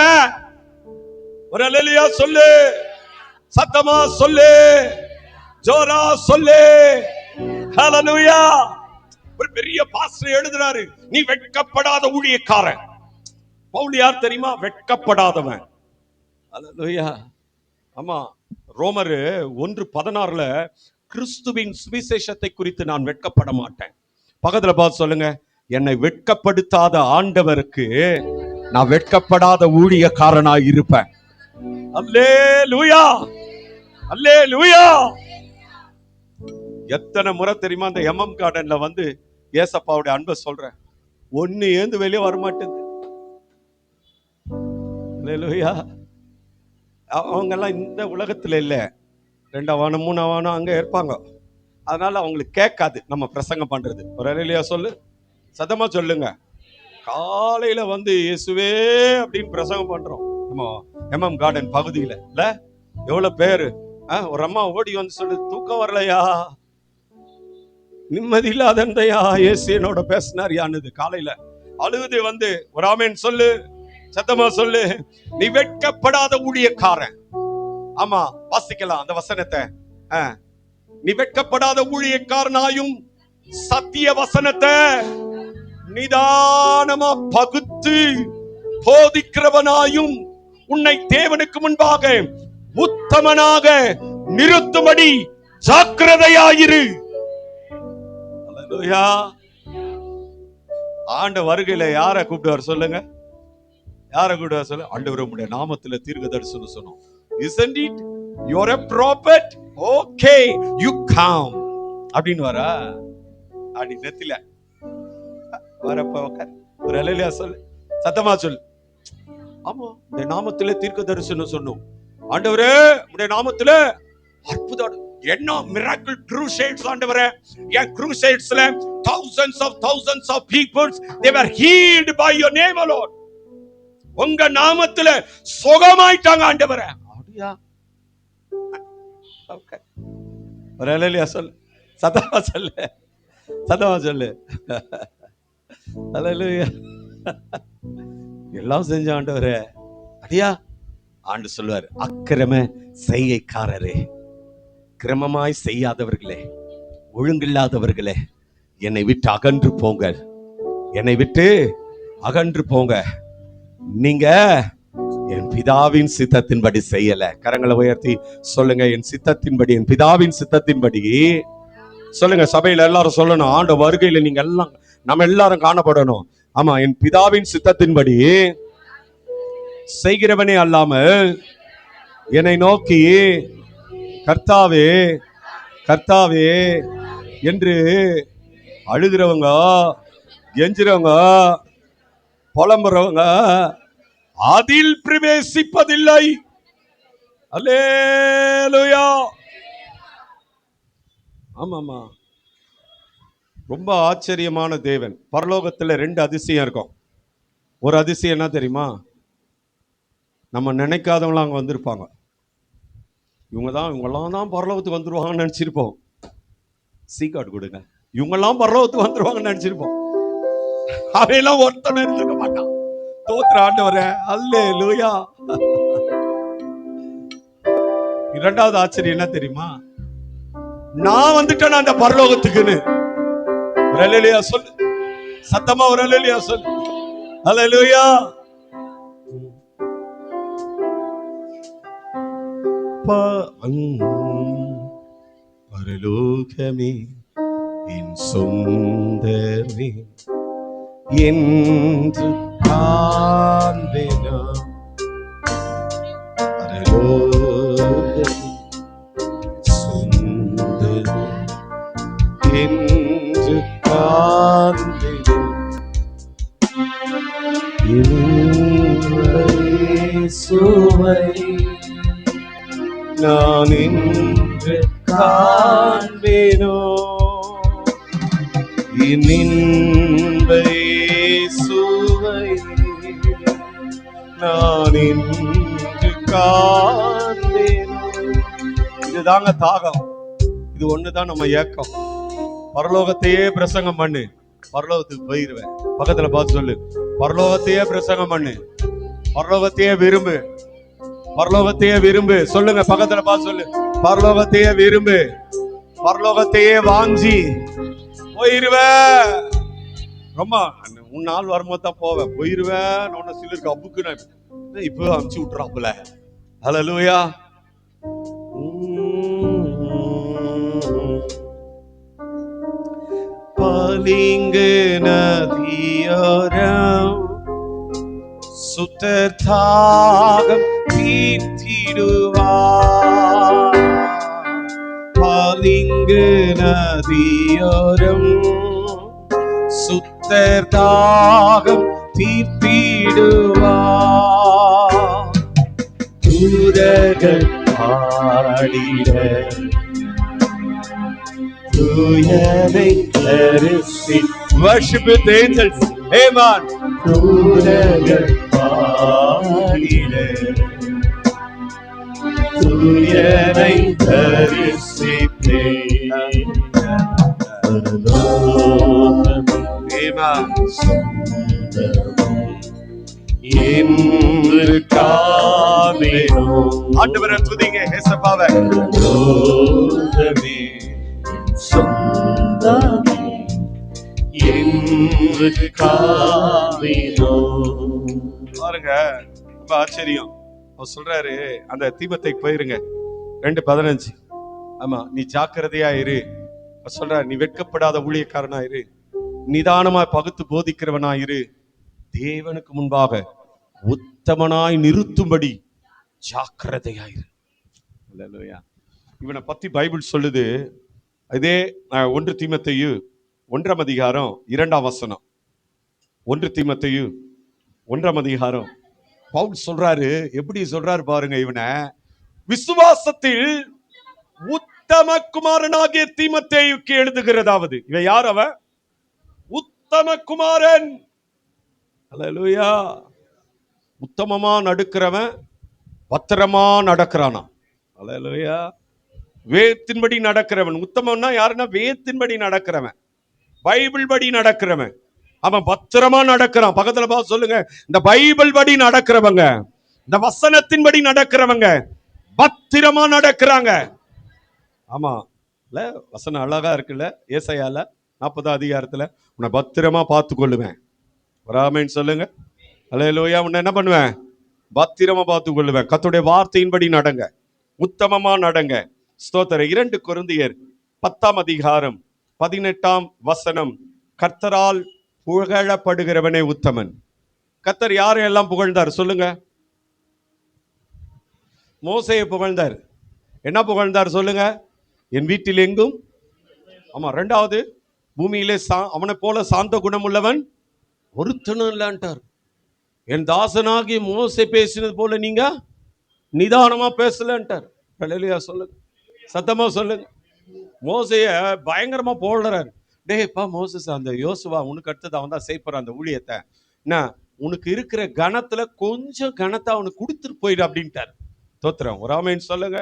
ஒரு அல்லேலூயா சொல்லு, சத்தமா சொல்லு, ஜோரா சொல்லு. ஹல்லேலூயா. ஒரு பெரிய பாஸ்டர் எழுதுறாரு, நீ வெட்கப்படாத ஊழியக்காரன். பவுல் யார் தெரியுமா? வெட்கப்படாதவன். ஹல்லேலூயா. ஆமா, ரோமர் 1:16 கிறிஸ்துவின் சுவிசேஷத்தை குறித்து நான் வெட்கப்பட மாட்டேன். பக்கத்துல பார்த்து சொல்லுங்க, என்னை வெட்கப்படுத்தாத ஆண்டவருக்கு நான் வெட்கப்படாத ஊழியக்காரனாய் இருப்பேன். அல்லேலூயா, அல்லேலூயா. எத்தனை முறை தெரியுமா அந்த எம்எம் கார்டன்ல வந்து ஏசப்பாவுடைய அன்பை சொல்றேன், ஒன்னு ஏந்து வெளியே வரமாட்டேங்குது. அல்லேலூயா. அவங்க எல்லாம் இந்த உலகத்துல இல்ல, 2ஆம் வானம் 3ஆம் வானம் அங்க இருப்பாங்க. அதனால அவங்களுக்கு கேட்காது நம்ம பிரசங்கம் பண்றது. ஒரு அல்லேலூயா சொல்லு, சத்தமா சொல்லுங்க. காலையில வந்து இயேசுவே அப்படின்னு பிரசங்கம் பண்றோம் நம்ம எம்எம் கார்டன் பகுதியில. இல்ல எவ்வளவு பேரு. ஒரு அம்மா ஓடி வந்து சொல்லு, தூக்கம் வரலையா, நிம்மதி இல்லாதந்தையா, இயேசு என்னோட பேசினார் யானுது. காலையில அழுது வந்து ஒரு ஆமென் சொல்லு, சத்தமா சொல்லு. நீ வெட்கப்படாத ஊழியக்காரன். ஆமா, வாசிக்கலாம் அந்த வசனத்தை. நீ வெட்கப்படாத ஊழியக்காரனாயும் சத்திய வசனத்தை நிதானமா பகுத்து போதிக்கிறவனாயும் உன்னை தேவனுக்கு முன்பாக உத்தமனாக நிறுத்தும்படி ஜாக்கிரதையாயிரு. அல்லேலூயா. ஆண்ட வருகையில யாரை கூப்பிடுவார் சொல்லுங்க? யாரை கூப்பிடுவார் சொல்லுங்க? ஆண்டவரே, உம்முடைய நாமத்துல தீர்க்கதரிசனம் சொன்னோம். Isn't it? You're a prophet? Okay, you come. அப்படின்னு வரா அடி நெத்தில வரப்ப உட்கார். ஒரு அல்லேலூயா சொல்லு, சத்தமா சொல்லு. ஆமா, உடைய நாமத்திலே தீர்க்கதரிசனம் சொன்னோம். ஆண்டவரே, உடைய நாமத்திலே அற்புதம். என்ன மிராக்கிள் க்ரூசேட்ஸ் ஆண்டவரே. என் க்ரூசேட்ஸ்ல thousands of people, they were healed by your name alone. உங்க நாமத்திலே சுகமாயிட்டாங்க ஆண்டவரே. அப்படியா? ஓகே, ஒரு அல்லேலூயா சொல்லு, சத்தமா சொல்லு, சத்தமா சொல்லு. அல்லேலூயா. எல்லாம் செஞ்ச ஆண்டவரே. அடியா ஆண்டு சொல்லுவார், அக்கிரம செய்கைக்காரரே, கிரமமாய் செய்யாதவர்களே, ஒழுங்கில்லாதவர்களே, என்னை விட்டு அகன்று போங்க, என்னை விட்டு அகன்று போங்க. நீங்க என் பிதாவின் சித்தத்தின்படி செய்யல. கரங்களை உயர்த்தி சொல்லுங்க, என் சித்தத்தின்படி, என் பிதாவின் சித்தத்தின்படி சொல்லுங்க. சபையில எல்லாரும் சொல்லணும், ஆண்ட வருகையில நீங்க எல்லாம் நம்ம எல்லாரும் காணப்படணும். ஆமா, என் பிதாவின் சித்தத்தின்படி செய்கிறவனே அல்லாமல் என்னை நோக்கி கர்த்தாவே கர்த்தாவே என்று அழுகிறவங்க, எஞ்சிறவங்க, புலம்புறவங்க அதில் பிரவேசிப்பதில்லை. அல்லேலூயா. ஆமாமா, ரொம்ப ஆச்சரியமான தேவன். பரலோகத்துல 2 அதிசயம் இருக்கும். ஒரு அதிசயம் என்ன தெரியுமா? நம்ம நினைக்காதவங்களாம் அங்க வந்திருப்பாங்க. இவங்கெல்லாம் தான் பரலோகத்துக்கு வந்துருவாங்கன்னு நினைச்சிருப்போம். சீக்கார்டு கொடுங்க, இவங்கெல்லாம் பரலோகத்துக்கு வந்துருவாங்கன்னு நினைச்சிருப்போம். அவையெல்லாம் ஒருத்தனை இருந்திருக்க மாட்டான். தோத்திர ஆண்டவரே, அல்லேலூயா. 2வது ஆச்சரியம் என்ன தெரியுமா? நான் வந்துட்டேன் அந்த பரலோகத்துக்குன்னு. ஒரு அல்லேலூயா சொல்லு, சத்தமா ஒரு அல்லேலூயா சொல்லு. அல்லேலூயா. பரலோகமே என் சொந்தமே என்று காண்பேனா. பரலோகமே என்று காண்பினும் இயேசுவை நான் இன்று காண்பேனோ இன்ப இயேசுவை நான் இன்று காண்பேனோ. இதுதாங்க தாகம், இது ஒண்ணுதான் நம்ம ஏக்கம். பரலோகத்தையே பிரசங்கம் பண்ணு, பரலோகத்துக்கு போயிருவேன். பக்கத்துல பார்த்து சொல்லு, பரலோகத்தையே பிரசங்கம் பண்ணு, பரலோகத்தையே விரும்பு, பரலோகத்தையே விரும்பு. சொல்லுங்க, பக்கத்துல பார்த்து சொல்லு, பரலோகத்தையே விரும்பு, பரலோகத்தையே வாஞ்சி போயிருவேன். ரொம்ப உன் நாள் வரும்போது தான் போவேன், போயிருவேன். உன்ன சிலருக்கு அப்புக்கு இப்போ அமுச்சு விட்டுறாப்புல. ஹல்லேலூயா. பளிங்கு நதியோரம் சுத்தர் தாகம் தீர்த்திடுவார். பளிங்கு நதியோரம் சுத்தர் தாகம் தீர்த்திடுவார். தூதர்கள் பாடிட தூயனை தரிசி. Worship with angels. Amen. தூதர்கள் பாடிட தூயனை தரிசித்தே. என்று காண்பேனோ. ஆண்டவரை துதிங்க, இயேசுவாவை. சொந்தமே என்று காண்பேனோ. பாருங்க, ரொம்ப ஆச்சரியம். அவர் சொல்றாரு, அந்த தீமோத்தேயுக்கு போயிருங்க, 2:15. ஆமா, நீ ஜாக்கிரதையா இரு. சொல்றாரு, நீ வெட்கப்படாத ஊழியக்காரனா இரு, நிதானமா பகுத்து போதிக்கிறவனா இரு, தேவனுக்கு முன்பாக உத்தமனாய் நிறுத்தும்படி ஜாக்கிரதையாயிரு. அல்லேலூயா. இவனை பத்தி பைபிள் சொல்லுது. இதே 1 தீமோத்தேயு 1ஆம் அதிகாரம் 2ஆம் வசனம். 1 தீமோத்தேயு 1ஆம் அதிகாரம் பவுல் சொல்றாரு. எப்படி சொல்றாரு பாருங்க, இவனை விசுவாசத்தில் உத்தம குமாரனாகிய தீமோத்தேயுக்கு எழுதுகிறதாவது. இவன் யார்? அவன் உத்தம குமாரன். அல்லேலூயா. உத்தமமா நடக்கிறவன் பத்திரமா நடக்கிறானா? அல்லேலூயா. வேதத்தின்படி நடக்கிறவன் உத்தமன்னா யாருன்னா, வேதத்தின்படி நடக்கிறவன், பைபிள் படி நடக்கிறவன், அவன் பத்திரமா நடக்கிறான். பக்கத்துல பார்த்து சொல்லுங்க, இந்த பைபிள் படி நடக்கிறவங்க, இந்த வசனத்தின்படி நடக்கிறவங்க பத்திரமா நடக்கிறாங்க. ஆமா இல்ல, வசனம் அழகா இருக்குல்ல. ஏசாயால 40ஆம் அதிகாரத்துல, உன்னை பத்திரமா பார்த்து கொள்ளுவேன். ராமேன் சொல்லுங்க. அல்லேலூயா. உன்னை என்ன பண்ணுவேன்? பத்திரமா பார்த்து கொள்ளுவேன். கர்த்தருடைய வார்த்தையின்படி நடங்க, உத்தமமா நடங்க. ஸ்தோத்திரம். 2 கொரிந்தியர் 10ஆம் அதிகாரம் 18ஆம் வசனம். கர்த்தரால் புகழப்படுகிறவனே உத்தமன். கர்த்தர் யாரையெல்லாம் புகழ்ந்தார் சொல்லுங்க? மோசேயை புகழ்ந்தார். என்ன புகழ்ந்தார் சொல்லுங்க? என் வீட்டில் எங்கும். ஆமா. 2வது, பூமியிலே அவனை போல சாந்த குணம் உள்ளவன் ஒருத்தனும் இல்லன்ட்டார். என் தாசனாகி மோசே பேசினது போல நீங்க நிதானமா பேசலன்ட்டார். அல்லேலூயா. சொல்லுங்க, சத்தமா சொல்லுங்க. மோசைய பயங்கரமா போடுறாரு. டேப்பா மோசஸ், அந்த யோசுவா உனக்கு அடுத்தது அவன் தான் செய்யப்படுற அந்த ஊழியத்தை, என்ன உனக்கு இருக்கிற கணத்துல கொஞ்சம் கணத்தை அவனுக்கு கொடுத்துட்டு போயிடு அப்படின்ட்டார். தோத்திரம். ஒரு ஆமென் சொல்லுங்க.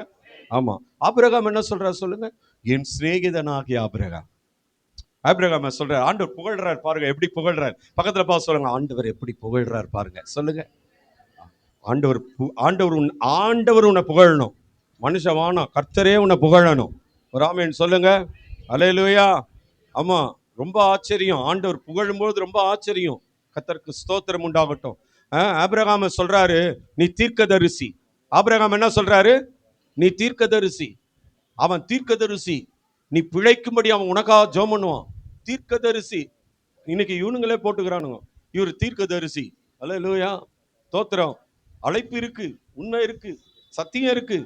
ஆமா. ஆபிரகாம் என்ன சொல்றாரு சொல்லுங்க? என் சிநேகிதனாகிய ஆபிரகாம். ஆபிரகாம் சொல்றாரு, ஆண்டவர் புகழ்றாரு பாருங்க. எப்படி புகழ்றாரு? பக்கத்துல பார்த்து சொல்லுங்க, ஆண்டவர் எப்படி புகழ்றாரு பாருங்க. சொல்லுங்க. ஆண்டவர் உன்னை புகழணும். மனுஷன் வானா, கர்த்தரே உன்னை புகழணும். ஒரு ஆமென் சொல்லுங்க. அல்லேலூயா. ஆமா, ரொம்ப ஆச்சரியம். ஆண்டவர் புகழும்போது ரொம்ப ஆச்சரியம். கர்த்தருக்கு ஸ்தோத்திரம் உண்டாகட்டும். ஆபிரகாம் சொல்றாரு, நீ தீர்க்கதரிசி. ஆபிரகாம் என்ன சொல்றாரு? நீ தீர்க்கதரிசி. அவன் தீர்க்கதரிசி. நீ பிழைக்கும்படி அவன் உனக்காக ஜெபம் பண்ணுவான். தீர்க்கதரிசி. இன்னைக்கு இவனுங்களே போட்டுக்கிறானுங்க, இவர் தீர்க்கதரிசி. அல்லேலூயா. தோத்திரம். அழைப்பு இருக்கு, உண்மை இருக்கு, சத்தியம் இருக்கு.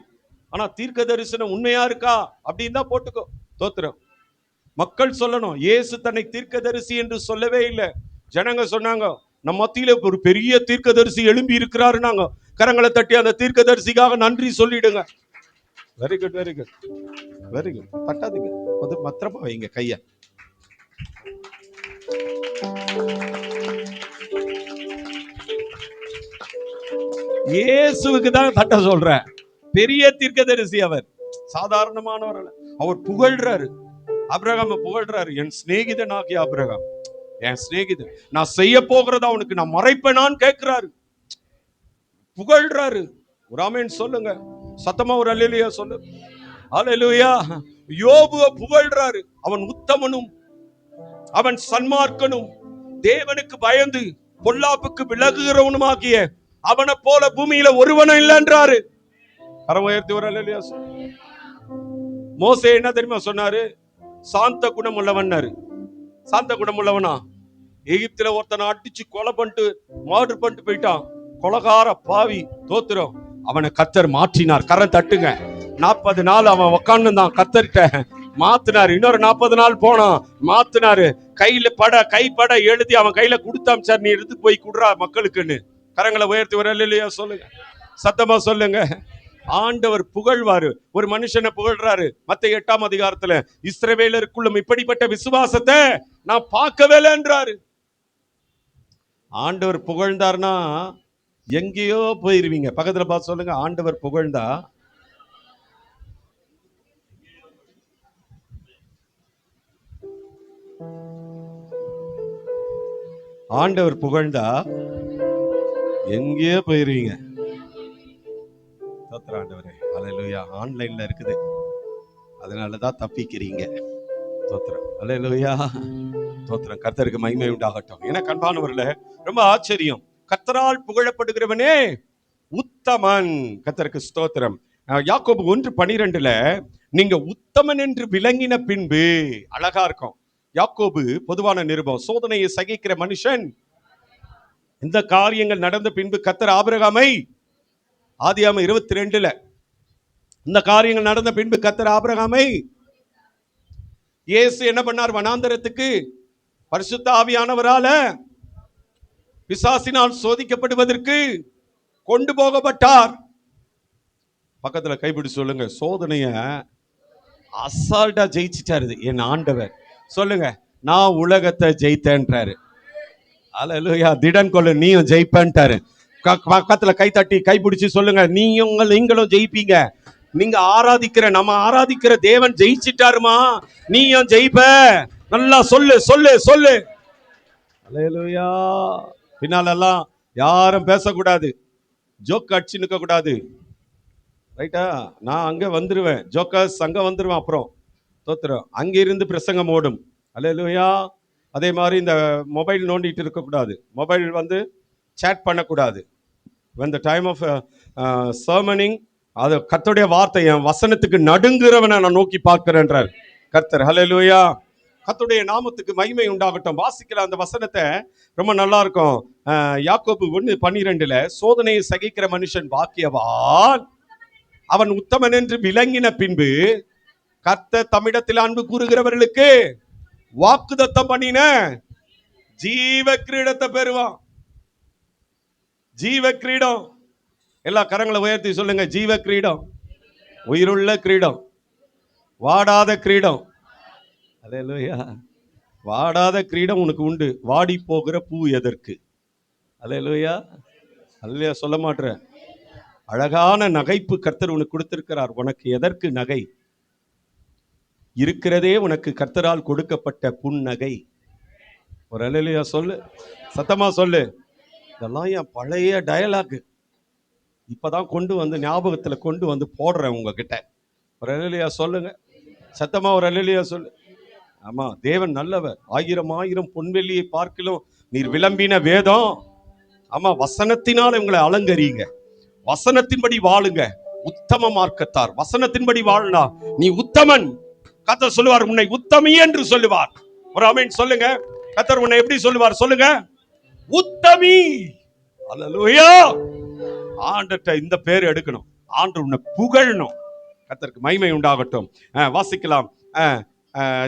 ஆனா தீர்க்க தரிசனம் உண்மையா இருக்கா அப்படின்னு தான் போட்டுக்கோ. தோத்திரம். மக்கள் சொல்லணும். இயேசு தன்னை தீர்க்கதரிசி என்று சொல்லவே இல்லை. ஜனங்க சொன்னாங்க, நம்ம மத்தியில ஒரு பெரிய தீர்க்கதரிசி எழும்பி இருக்கிறாருன்னாங்க. கரங்களை தட்டி அந்த தீர்க்கதரிசிக்காக நன்றி சொல்லிடுங்க. Very good, very good, very good. தட்டாதீங்க, பத்திரமா வைங்க கைய. இயேசுவுக்கு தான் தட்ட சொல்றேன். பெரிய தீர்க்கதரிசி அவர், சாதாரணமானவர். அவர் புகழ்றாரு, ஆபிரகாமை புகழ்றாரு. என் சிநேகிதனாகிய ஆபிரகாம், என் சிநேகிதன், நான் செய்ய போகிறத அவனுக்கு நான் மறைப்பேனான்னு கேட்கிறாரு, புகழ்றாரு. ஒரு ஆமென் சொல்லுங்க, சத்தமா ஒரு அல்லேலூயா சொல்லு. அல்லேலூயா. யோபுவை புகழ்றாரு. அவன் உத்தமனும் அவன் சன்மார்க்கனும் தேவனுக்கு பயந்து பொல்லாப்புக்கு விலகுகிறவனுமாகிய அவனை போல பூமியில ஒருவனும் இல்லைன்றாரு. கரம் உயர்த்தி ஒரு அல்லேலூயா சொல்லு. மோசே என்ன தெரியுமா சொன்னாரு? சாந்த குணம் உள்ளவன்னாரு. சாந்த குணம் உள்ளவனா? எகிப்துல ஒருத்தனை அடிச்சு கொலை பண்ணிட்டு மர்டர் பண்ணிட்டு போயிட்டான், கொலகார பாவி. தோத்திரம், அவனை கர்த்தர் மாற்றினார். கரம் தட்டுங்க. 40 நாள் அவன் உக்காந்துதான், கர்த்தர்கிட்ட மாத்தினாரு. இன்னொரு 40 நாள் போனான், மாத்தினாரு. கைப்பட எழுதி அவன் கையில கொடுத்தாம். சார், நீ எடுத்து போய் குடுறா மக்களுக்குன்னு. கரங்களை உயர்த்தி வரல இல்லையா சொல்லுங்க, சத்தமா சொல்லுங்க. ஆண்டவர் புகழ்வாரு. ஒரு மனுஷனை புகழ்றாரு. மத்தேயு 8ஆம் அதிகாரத்துல, இஸ்ரவேலருக்குள்ளும் இப்படிப்பட்ட விசுவாசத்தை நான் பார்க்கவேலன்றாரு. ஆண்டவர் புகழ்ந்தார்னா எங்கேயோ போயிருவீங்க. பக்கத்துல பார்த்து சொல்லுங்க, ஆண்டவர் புகழ்ந்தா ஆண்டவர் புகழ்ந்தா எங்கேயோ போயிருவீங்க. ஆண்டவரே, அல்லேலூயா. ஆன்லைன்ல இருக்குது, அதனாலதான் தப்பிக்கிறீங்க. தோத்திரம், அல்லேலூயா. தோத்திரம், கர்த்தருக்கு மகிமை உண்டாகட்டும். என கண்பானவர்களே, ரொம்ப ஆச்சரியம். கர்த்தரால் புகழப்படுகிறவனே உத்தமன். கர்த்தருக்கு ஸ்தோத்திரம். யாக்கோபு 1:12 நீங்க உத்தமன் என்று விளங்கின பின்பு, அழகா இருக்கும். யாக்கோபு பொதுவான நிருபம். சோதனையை சகிக்கிற மனுஷன், இந்த காரியங்கள் நடந்த பின்பு கர்த்தர் ஆபிரகாமை, ஆதியாகமம் 22 இந்த காரியங்கள் நடந்த பின்பு கர்த்தர் ஆபிரகாமை, இயேசு என்ன பண்ணார்? வனாந்தரத்துக்கு பரிசுத்த ஆவியானவரால பிசாசினால் சோதிக்கப்படுவதற்கு கொண்டு போகப்பட்டார். பக்கத்துல கைப்பிடி சொல்லுங்க, சோதனைய அசால்ட்டா ஜெயிச்சிட்டாரு என் ஆண்டவர். சொல்லுங்க, நான் உலகத்தை ஜெயித்தேன்றாரு. அல்லேலூயா. திடன் கொள்ளு, நீயும் ஜெயிப்பேன்ட்டாரு. பக்கத்துல கை தட்டி கைப்பிடிச்சு சொல்லுங்க, நீங்களும் ஜெயிப்பீங்க. நீங்க நம்ம ஆராதிக்கிற தேவன் ஜெயிச்சிட்டாருமா, நீயும் ஜெயிப்ப. நல்லா சொல்லு சொல்லு சொல்லு. அல்லேலூயா. பின்னாலெல்லாம் யாரும் பேசக்கூடாது, ஜோக் அடிச்சு நிற்க கூடாது. ரைட்டா? நான் அங்க வந்துருவேன், ஜோக்கர்ஸ் அங்க வந்துருவேன். அப்புறம் தோத்திரம், அங்கிருந்து பிரசங்கம் ஓடும். அல்லேலூயா. அதே மாதிரி இந்த மொபைல் நோண்டிட்டு இருக்கக்கூடாது, மொபைல் சேட் பண்ணக்கூடாது. when the time of sermoning, அது கர்த்தருடைய வார்த்தை, என் வசனத்துக்கு நடுங்குறவனை நான் நோக்கி பார்க்கிறேன்றார் கர்த்தர். ஹல்லேலூயா. கர்த்தருடைய நாமத்துக்கு மகிமை உண்டாகட்டும். வாசிக்கிற அந்த வசனத்தை ரொம்ப நல்லா இருக்கும். யாக்கோபு 1:12 சோதனையை சகிக்கிற மனுஷன் பாக்கியவான், அவன் உத்தமன் என்று விளங்கின பின்பு கர்த்தர் தம்மிடத்தில் அன்பு கூறுகிறவர்களுக்கு வாக்குத்தத்தம் பண்ணின ஜீவ கிரீடத்தை பெறுவான். ஜீவ கிரீடம். எல்லா கரங்களை உயர்த்தி சொல்லுங்க, ஜீவ கிரீடம், உயிருள்ள கிரீடம், வாடாத கிரீடம். அல்லேலூயா. வாடாத கிரீடம் உனக்கு உண்டு. வாடி போகிற பூ எதற்கு? அல்லேலூயா. அல்லேலூயா சொல்ல மாட்டேற. அழகான நகைப்பு கர்த்தர் உனக்கு கொடுத்திருக்கிறார். உனக்கு எதற்கு நகை? இருக்கிறதே உனக்கு கர்த்தரால் கொடுக்கப்பட்ட புன்னகை. ஒரு அல்லேலூயா சொல்லு, சத்தமா சொல்லு. இதெல்லாம் என் பழைய டயலாக், இப்பதான் ஞாபகத்துல கொண்டு வந்து போடுறேன் உங்ககிட்ட. ஒரு அல்லேலூயா சொல்லுங்க, சத்தமா ஒரு அல்லேலூயா சொல்லு. ஆமா, தேவன் நல்லவர். 1000 பொன்வெள்ளியை பார்க்கிலும் நீர் விளம்பின வேதம். ஆமா, வசனத்தினால் உங்களை அலங்கரிங்க, வசனத்தின்படி வாழுங்க. உத்தம மார்க்கத்தார், வசனத்தின்படி வாழ்னா நீ உத்தமன். கர்த்தர் சொல்லுவார், உன்னை உத்தமி என்று சொல்லுவார். ஒரு ஆமென் சொல்லுங்க. கர்த்தர் உன்னை எப்படி சொல்லுவார் சொல்லுங்க? உத்தமி. அல்லேலூயா. ஆண்டட்ட இந்த பேர் எடுக்கணும், ஆண்டு உன்னை புகழணும். கர்த்தருக்கு மகிமை உண்டாகட்டும். வாசிக்கலாம்.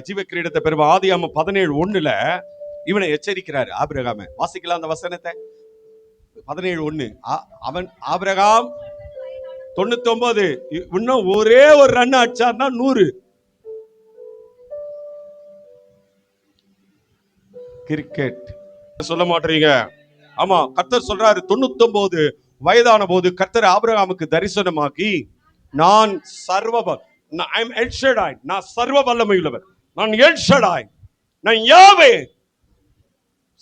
ஜீவ கிரீடத்தை பெறுவான். ஆதியாகமம் 17:1 இவனை எச்சரிக்கிறாரு ஆபிரகாமை. வாசிக்கலாம் அந்த வசனத்தை. 17:1. அவன் ஆபிரகாம் 99, இன்னும் ஒரே ஒரு ரன் அடிச்சார்னா 100. கிரிக்கெட் சொல்ல மாட்டீங்க. ஆமா, கர்த்தர் சொல்றாரு 99 வயதான போது கர்த்தர் ஆபிரகாமுக்கு தரிசனமாக்கி, நான் நான் சர்வ வல்லமை உள்ளவர், நான் எல்ஷடாய், நான் யாவே.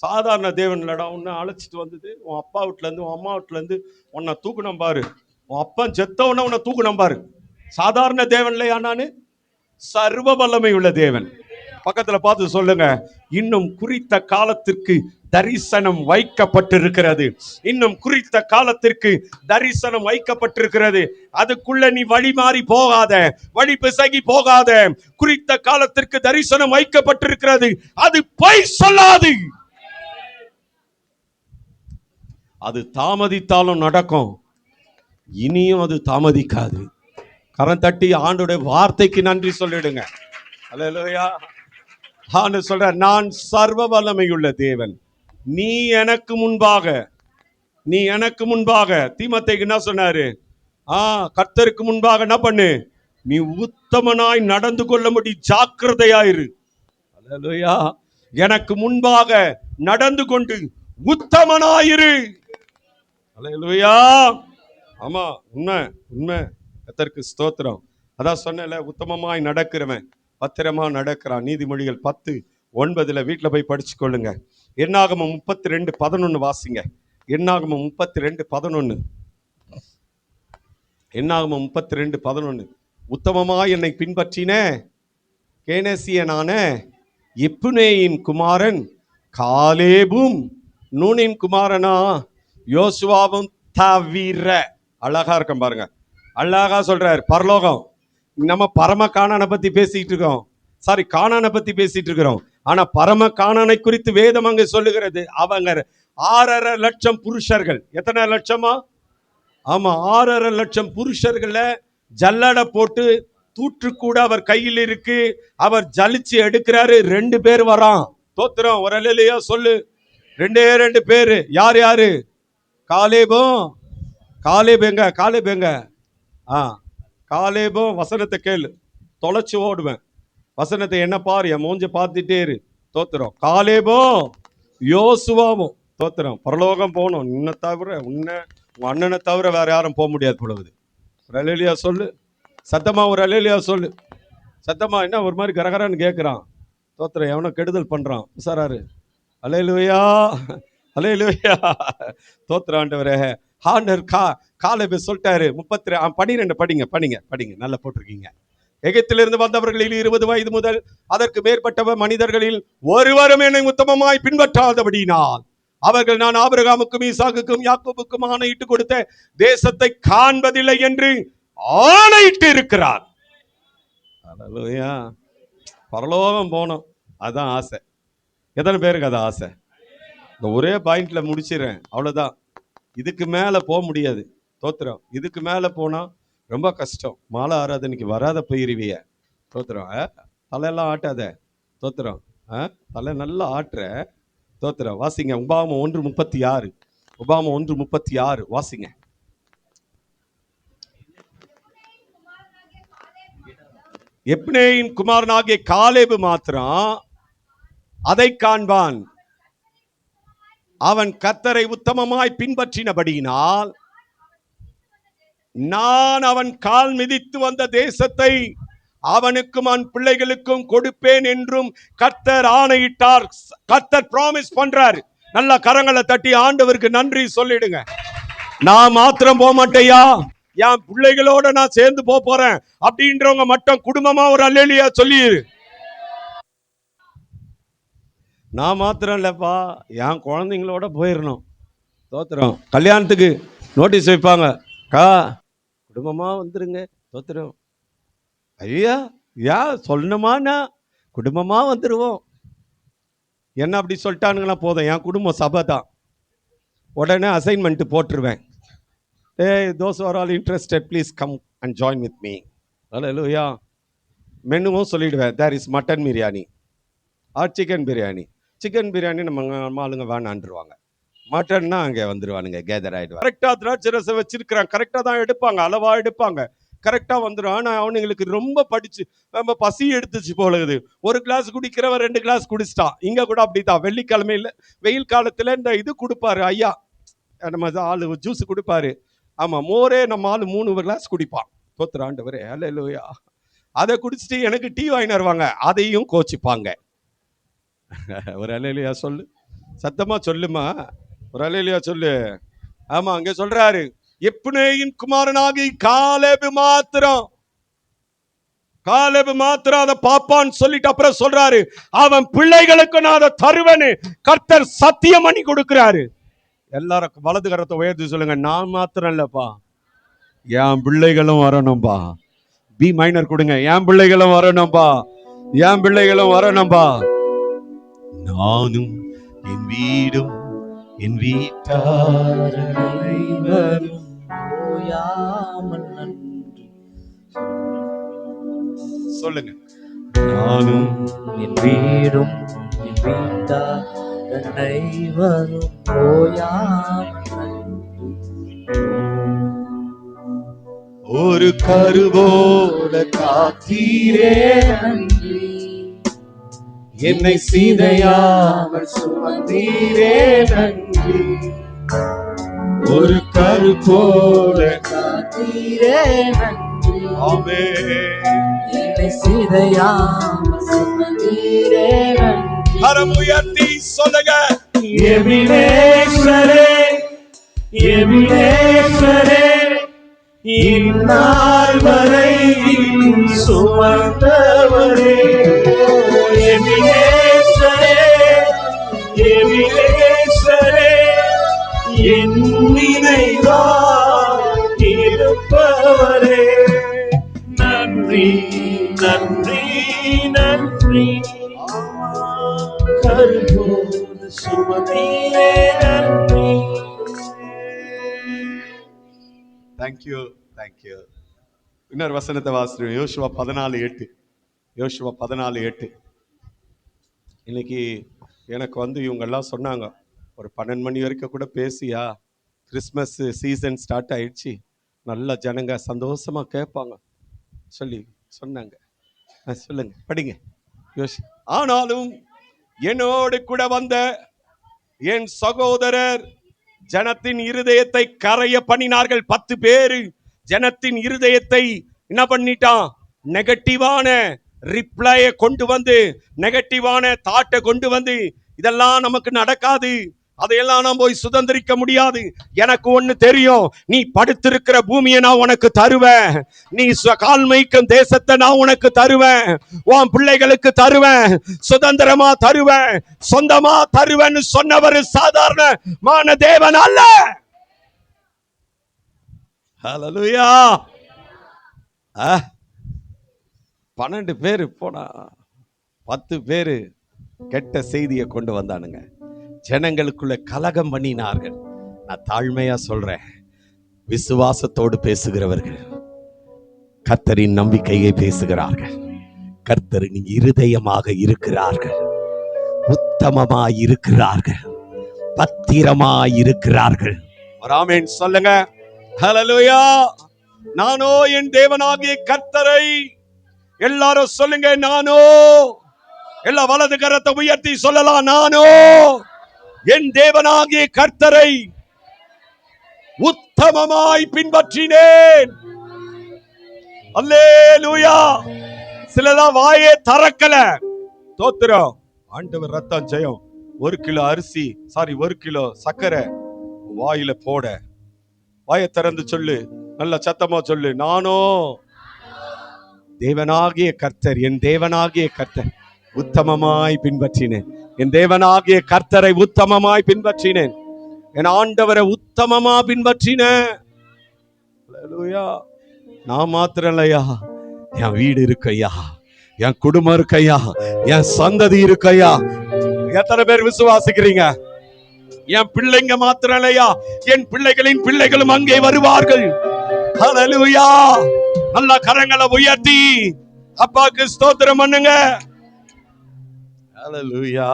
சாதாரண தேவன் இல்லடா. உன்னை அழைச்சிட்டு வந்தது உன் அப்பா வீட்டுல இருந்து உன் அம்மா வீட்டுல இருந்து உன்னை தூக்குனம் பாரு. உன் அப்பன் செத்தவன உன்னை தூக்குனம் பாரு. சாதாரண தேவன் இல்லையா? நானு சர்வ வல்லமை உள்ள தேவன். பக்கத்துல பார்த்து சொல்லுங்க, இன்னும் குறித்த காலத்திற்கு தரிசனம் வைக்கப்பட்டிருக்கிறது. இன்னும் குறித்த காலத்திற்கு தரிசனம் வைக்கப்பட்டிருக்கிறது. அதுக்குள்ள நீ வழி மாறி போகாத, வழி பிசகி போகாத. குறித்த காலத்திற்கு தரிசனம் வைக்கப்பட்டிருக்கிறது. அது பொய் சொல்லாது. அது தாமதித்தாலும் நடக்கும், இனியும் அது தாமதிக்காது. கரம் தட்டி ஆண்டோடைய வார்த்தைக்கு நன்றி சொல்லிடுங்க. அல்லேலூயா. ஆண்டு சொல்ற, நான் சர்வ வல்லமையுள்ள தேவன், நீ எனக்கு முன்பாக தீமோத்தேயுக்கு என்ன சொன்னாரு? கர்த்தருக்கு முன்பாக என்ன பண்ணு? நீ உத்தமனாய் நடந்து கொள்ளும்படி ஜாக்கிரதையாயிரு. அல்லேலூயா. எனக்கு முன்பாக நடந்து கொண்டு உத்தமனாயிரு. அல்லேலூயா. ஆமா, உண்மை. கர்த்தருக்கு ஸ்தோத்திரம். அதான் சொன்னல, உத்தமமாய் நடக்கிறவன் பத்திரமா நடக்கிறான். நீதிமொழிகள் 10:9 வீட்டில் போய் படிச்சு கொள்ளுங்க. என்னாகமம் 32:11 வாசிங்க. என்னாகமம் 32:11. என்னாகமம் 32:11. உத்தமமாய் என்னை பின்பற்றின கேனேசியனான எப்புனேயின் குமாரன் காலேபும் நூனின் குமாரனா யோசுவாவும் தவிர. அழகா இருக்கும் பாருங்க, அழகா சொல்றாரு. பரலோகம், நம்ம பரம கானானை பத்தி பேசிட்டு இருக்கோம். கானானை பத்தி பேசிட்டு இருக்கிறோம். ஆனா பரம கானானை குறித்து வேதம் அங்க சொல்லுகிறது. அவங்க 6.5 லட்சம் புருஷர்கள். எத்தனை லட்சமா? ஆமா, 6.5 லட்சம் புருஷர்கள ஜல்லடை போட்டு தூற்று கூட அவர் கையில் இருக்கு. அவர் ஜலிச்சு எடுக்கிறாரு. 2 பேர் வரான். தோத்திரம். ஒரு அல்லேலூயா சொல்லு. 2 பேரு. யாரு? காலேபுங்க. காலேபும் வசனத்தை கேளு, தொலைச்சு ஓடுவேன். வசனத்தை என்ன பாரு, என் மூஞ்ச பார்த்துட்டே இரு. தோத்திரம். காலேபும் யோசுவாவும். தோத்திரம். பரலோகம் போகணும். உன்னை தவிர, உன் அண்ணனை தவிர வேற யாரும் போக முடியாது பொழுது. ஒரு அல்லேலூயா சொல்லு சத்தமா. ஒரு அல்லேலூயா சொல்லு சத்தமா. என்ன ஒரு மாதிரி கரகரன்னு கேட்குறான்? தோத்திரம். எவனோ கெடுதல் பண்றான், சாராரு. அல்லேலூயா. தோத்திரம் ஆண்டவரே. ஆண்டவர் காலேபு சொல்லிட்டாரு. 12 படிங்க. நல்லா போட்டிருக்கீங்க. எகிப்திலிருந்து வந்தவர்களில் 20 வயது முதல் அதற்கு மேற்பட்ட மனிதர்களில் ஒருவரும் என்னை உத்தமமாய் பின்பற்றாதபடியினால் அவர்கள் நான் ஆபிரகாமுக்கும் ஈசாக்குக்கும் யாக்கோபுக்கும் ஆணையிட்டு கொடுத்த தேசத்தை காண்பதில்லை என்று ஆணையிட்டு இருக்கிறார். அல்லேலூயா. பரலோகம் போனோம், அதான் ஆசை. எத்தனை பேருக்கு அது ஆசை? இந்த ஒரே பாயிண்ட்ல முடிச்சிடறேன், அவ்வளவுதான். இதுக்கு மேல போக முடியாது. தோத்திரம். இதுக்கு மேல போனா ரொம்ப கஷ்டம். மாலை ஆராதனைக்கு வராத போயிருவிய. தோத்திரம். தலையெல்லாம் ஆட்டாத. தோத்திரம். தலை நல்லா ஆட்டுற. தோத்திரம். வாசிங்க. உபாகமம் 1:36. உபாகமம் 1:36 வாசிங்க. எப்னேயின் குமாரனாகிய காலேபு மாத்திரம் அதை காண்பான். அவன் கர்த்தரை உத்தமமாய் பின்பற்றினபடியினால் நான் அவன் கால் மிதித்து வந்த தேசத்தை அவனுக்கும் அவன் பிள்ளைகளுக்கும் கொடுப்பேன் என்றும் கர்த்தர் ஆணையிட்டார். கர்த்தர் ப்ராமிஸ் பண்றாரு. நல்ல கரங்களை தட்டி ஆண்டவருக்கு நன்றி சொல்லிடுங்க. நான் மாத்திரம் போக மாட்டேயா, என் பிள்ளைகளோட நான் சேர்ந்து போறேன் அப்படின்றவங்க மட்டும் குடும்பமா ஒரு அல்லேலூயா சொல்லிரு. நான் மாத்திரம் இல்லப்பா, என் குழந்தைங்களோட போயிடணும். தோத்திரம். கல்யாணத்துக்கு நோட்டீஸ் வைப்பாங்க, குடும்பமா வந்துருங்க. தோத்திரம். ஐயா சொல்லணுமாண்ணா, குடும்பமா வந்துருவோம். என்ன அப்படி சொல்லிட்டானுங்களா போதும், என் குடும்பம் சபை தான். உடனே அசைன்மெண்ட் போட்டுருவேன். those who are all interested, please come and join with me. Hallelujah. மெனுவும் சொல்லிடுவேன். There is mutton biryani or chicken biryani. Chicken biryani நம்ம ஆளுங்க வேணான்றுவாங்க. மட்டன்னா அங்கே வந்துடுவானுங்க, கேதர் ஆகிடுவாங்க. கரெக்டாக திராட்சை ரசம் வச்சிருக்கிறான், கரெக்டாக தான் எடுப்பாங்க, அளவா எடுப்பாங்க, கரெக்டாக வந்துடும். ஆனால் அவனுங்களுக்கு ரொம்ப படிச்சு நம்ம பசி எடுத்துச்சு போலகுது. ஒரு கிளாஸ் குடிக்கிறவன் 2 கிளாஸ் குடிச்சிட்டான். இங்கே கூட அப்படித்தான். வெள்ளிக்கிழமையில் வெயில் காலத்தில் இந்த இது கொடுப்பாரு ஐயா, நம்ம ஆளு ஜூஸ் கொடுப்பாரு. ஆமாம், மோரே நம்ம ஆளு 3 கிளாஸ் குடிப்பான். தோத்துற ஆண்டவரே, அல்லேலூயா. அதை குடிச்சிட்டு எனக்கு டீ வாங்கிட்டு வருவாங்க, அதையும் கோச்சிப்பாங்க. ஒரு அல்லேலூயா சொல்லு, சத்தமா சொல்லுமா, ஒரு அல்லேலூயா சொல்லு. ஆமா, அங்க சொல்றாரு, எப்புனேயின் குமாரனாகி காலேபு மாத்திரம் அதை பாப்பான்னு சொல்லிட்டு அப்புறம் சொல்றாரு, அவன் பிள்ளைகளுக்கு நான் அதை தருவேன்னு கர்த்தர் சத்தியம் பண்ணி கொடுக்கிறாரு. எல்லாரும் வலது கரத்தை உயர்த்தி சொல்லுங்க, நான் மாத்திரம் இல்லப்பா, என் பிள்ளைகளும் வரணும்பா. பி மைனர் கொடுங்க, என் பிள்ளைகளும் வரணும்பா, என் பிள்ளைகளும் வரணும்பா. நானும் என் வீடும் என் வீட்டார் அனைவரும் ஓயாமல் நன்றி சொல்லுங்க. நானும் என் வீடும் என் வீட்டார் அனைவரும் ஓயாமல் நன்றி. ஒரு கருவோல காத்தீரே நன்றி, என்னை சீதையாமல் சுமந்தீரே நன்றி. ஒரு கரு போல காத்தீரே நன்றி, ஆமென். என்னை சீதையாமல் சுமந்தீரே நன்றி. கரம் உயர்த்தி சொல்லுங்க, எபினேஸ்வரே, எபினேஸ்வரே, இந்நாள் வரை சுமந்தவரே. எபினேஸ்வரே, எபினேஸ்வரே, என் நினைவாய் இருப்பவரே. நன்றி, நன்றி, நன்றி. கருவோடு சுமந்தீரே நன்றி. Thank you, thank you. இன்னொரு வசனத்தை வாசிக்கிறோம், யோசுவா 14:8. யோசுவா 14:8. இன்னைக்கு எனக்கு இவங்கெல்லாம் சொன்னாங்க, ஒரு 12 மணி வரைக்கும் கூட பேசியா, கிறிஸ்மஸ் சீசன் ஸ்டார்ட் ஆயிடுச்சு, நல்ல ஜனங்க சந்தோஷமா கேட்பாங்க சொல்லி சொன்னாங்க. சொல்லுங்க, படிங்க. ஆனாலும் என்னோடு கூட வந்த என் சகோதரர் ஜனத்தின் இருதயத்தை கரைய பண்ணினார்கள். 10 பேரு ஜனத்தின் இருதயத்தை என்ன பண்ணிட்டான், நெகட்டிவான ரிப்ளைய கொண்டு வந்து, நெகட்டிவான தாட்டை கொண்டு வந்து, இதெல்லாம் நமக்கு நடக்காது, அதையெல்லாம் நான் போய் சுதந்திரிக்க முடியாது, எனக்கு ஒண்ணு தெரியும், நீ படுத்திருக்கிற பூமியை நான் உனக்கு தருவேன், நீ கால் வைக்கும் தேசத்தை நான் உனக்கு தருவேன், உன் பிள்ளைகளுக்கு தருவேன், சுதந்திரமா தருவேன், சொந்தமா தருவேன்னு சொன்னவர் சாதாரணமான தேவன் அல்ல. ஹல்லேலூயா. 12 பேரு போனா 10 பேரு கெட்ட செய்தியை கொண்டு வந்தானுங்க, ஜனங்களுக்குள்ள கலகம் பண்ணினார்கள். நான் தாழ்மையா சொல்றேன், விசுவாசத்தோடு பேசுகிறவர்கள் கர்த்தரின் நம்பிக்கையை பேசுகிறார்கள், கர்த்தரின் இருதயமாக இருக்கிறார்கள், உத்தமமாய் இருக்கிறார்கள், பத்திரமாய் இருக்கிறார்கள். ஆமென் சொல்லுங்க. ஹல்லேலூயா. நானோ என் தேவனாகிய கர்த்தரை, எல்லாரும் சொல்லுங்க, நானோ, எல்லா வலது கரத்தை உயர்த்தி சொல்லலாம், நானோ என் தேவனாகிய கர்த்தரை உத்தமமாய் பின்பற்றினேன். அல்லேலூயா. சிலதான் வாயே திறக்கல, தோத்திரம், ஆண்டவர் ரத்தம் ஜெயம். 1 கிலோ அரிசி, 1 கிலோ சர்க்கரை வாயில போட, வாயை திறந்து சொல்லு, நல்ல சத்தமா சொல்லு, நானோ தேவனாகிய கர்த்தர், என் தேவனாகிய கர்த்தர் உத்தமமாய் பின்பற்றினேன், என் தேவனாகிய கர்த்தரை உத்தமமாய் பின்பற்றினேன், என் ஆண்டவரை உத்தமமா பின்பற்றினேன். அல்லேலூயா. நான் மாத்திரம் இல்லையா, என் வீடு இருக்கையா, என் குடும்பம் இருக்கையா, என் சந்ததி இருக்கையா. எத்தனை பேர் விசுவாசிக்கிறீங்க? என் பிள்ளைங்க மாத்திரம் இல்லையா, என் பிள்ளைகளின் பிள்ளைகளும் அங்கே வருவார்கள். ஹல்லேலூயா. நல்ல கரங்களை உயர்த்தி அப்பாக்கு ஸ்தோத்திரம் பண்ணுங்க. ஹல்லேலூயா.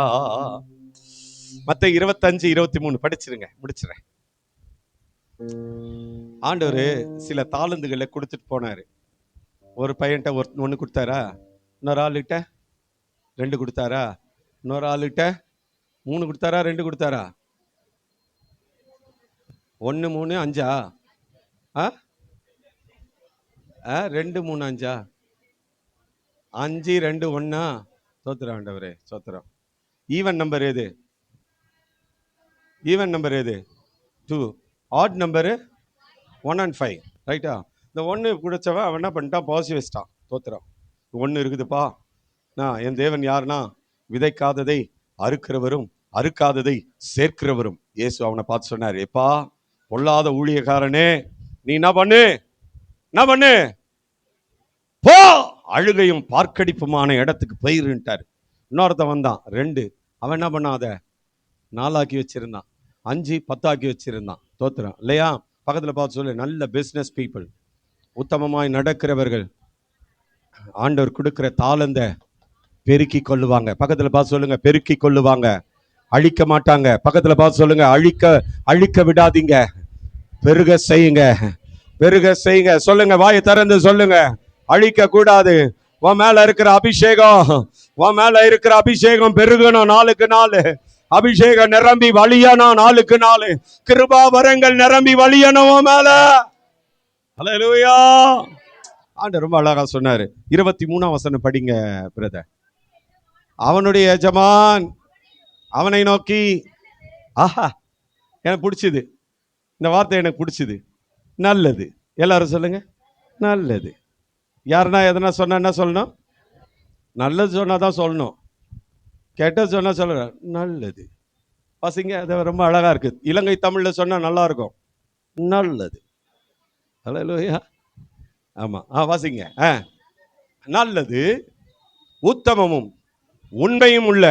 மத்தேயு 25:23 படிச்சிருங்க, முடிச்சிடுறேன். ஆண்டவர் சில தாளந்துகளை கொடுத்துட்டு போனாரு. ஒரு பையன்கிட்ட ஒன்று கொடுத்தாரா, இன்னொரு ஆளுகிட்ட 2 கொடுத்தாரா, இன்னொரு ஆளுகிட்ட 3 கொடுத்தாரா, 2 கொடுத்தாரா? 1 3 5 2 3 5 5 2 1 சோத்திரம் ஆண்டவரே சோத்திரம். ஈவன் நம்பர் எது? ஈவன் நம்பர் எது? 2. ஆட் நம்பரு 1 and 5, ரைட்டா? இந்த 1 குடிச்சவன் அவன் என்ன பண்ணிட்டான்? பாசிட்டிவ் வச்சிட்டான். சோத்திரம். 1 இருக்குதுப்பா. நான் என் தேவன் யாருன்னா விதைக்காததை அறுக்கிறவரும் அறுக்காததை சேர்க்கிறவரும். இயேசு அவனை பார்த்து சொன்னார், எப்பா பொல்லாத ஊழியக்காரனே, நீ என்ன பண்ணு போ, அழுகையும் பார்க்கடிப்புமான இடத்துக்கு போயிருன்ட்டார். இன்னொருத்த வந்தான் 2, அவன் என்ன பண்ணாத 4 ஆக்கி வச்சிருந்தான், 5 10 ஆக்கி வச்சிருந்தான். தோத்துறான் இல்லையா? பக்கத்தில் பார்த்து சொல்லு, நல்ல பிஸ்னஸ் பீப்புள், உத்தமமாய் நடக்கிறவர்கள் ஆண்டவர் கொடுக்கிற தாளந்த பெருக்கி கொள்ளுவாங்க. பக்கத்தில் பார்த்து சொல்லுங்க, பெருக்கி கொள்ளுவாங்க, அழிக்க மாட்டாங்க. பக்கத்தில் பார்த்து சொல்லுங்க, அழிக்க விடாதீங்க, பெருக செய்யுங்க, பெருக செய்யுங்க. சொல்லுங்க, வாயை திறந்து சொல்லுங்க, அழிக்க கூடாது. உன் மேல இருக்கிற அபிஷேகம் பெருகணும். நாளுக்கு நாள் அபிஷேகம் நிரம்பி வழியணும். நாளுக்கு நாள் கிருபா வரங்கள் நிரம்பி வழியணும் உன் மேல. ஹல்லேலூயா. ஆண்டவர் ரொம்ப அழகா சொன்னாரு. 23ஆம் வசனம் படிங்க பிரதர். அவனுடைய எஜமான் அவனை நோக்கி, ஆஹா எனக்கு பிடிச்சது இந்த வார்த்தை, எனக்கு பிடிச்சது, நல்லது. எல்லாரும் சொல்லுங்க, நல்லது. யாருன்னா எதனா சொன்னா என்ன சொல்லணும்? நல்லது சொன்னாதான் சொல்லணும், கெட்டது சொன்னா சொல்ல நல்லது. வாசிங்க, அது ரொம்ப அழகா இருக்கு. இலங்கை தமிழ்ல சொன்னா நல்லா இருக்கும், நல்லது. ஹல்லேலூயா. ஆமா, வாசிங்க. நல்லது, உத்தமமும் உண்மையும் உள்ள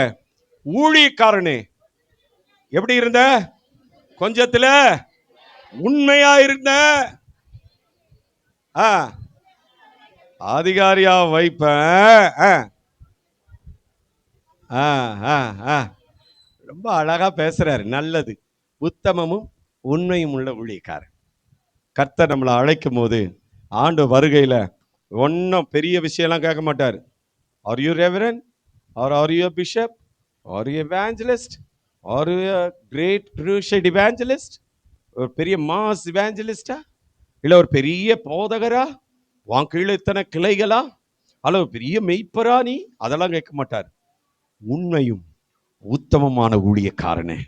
ஊழியக்காரனே. எப்படி இருந்த? கொஞ்சத்துல உண்மையா இருந்த, அதிகாரியா வைப்பேன். ரொம்ப அழகா பேசுறாரு. நல்லது, உத்தமமும் உண்மையும் உள்ள ஊழியக்காரன். கர்த்தர் நம்மளை அழைக்கும் போது ஆண்டு வருகையில ஒன்னும் பெரிய விஷயம்லாம் கேட்க மாட்டார். Are you reverend, are you bishop, are you evangelist, are you great crucial evangelist, ஒரு பெரிய மாஸ் இவாஞ்சலிஸ்டா, இல்லை ஒரு பெரிய போதகரா, உன் கீழே இத்தனை கிளைகளா, அல்ல ஒரு பெரிய மெய்ப்பரா நீ, அதெல்லாம் கேட்க மாட்டார். உண்மையும் உத்தமமான ஊழியக்காரனே,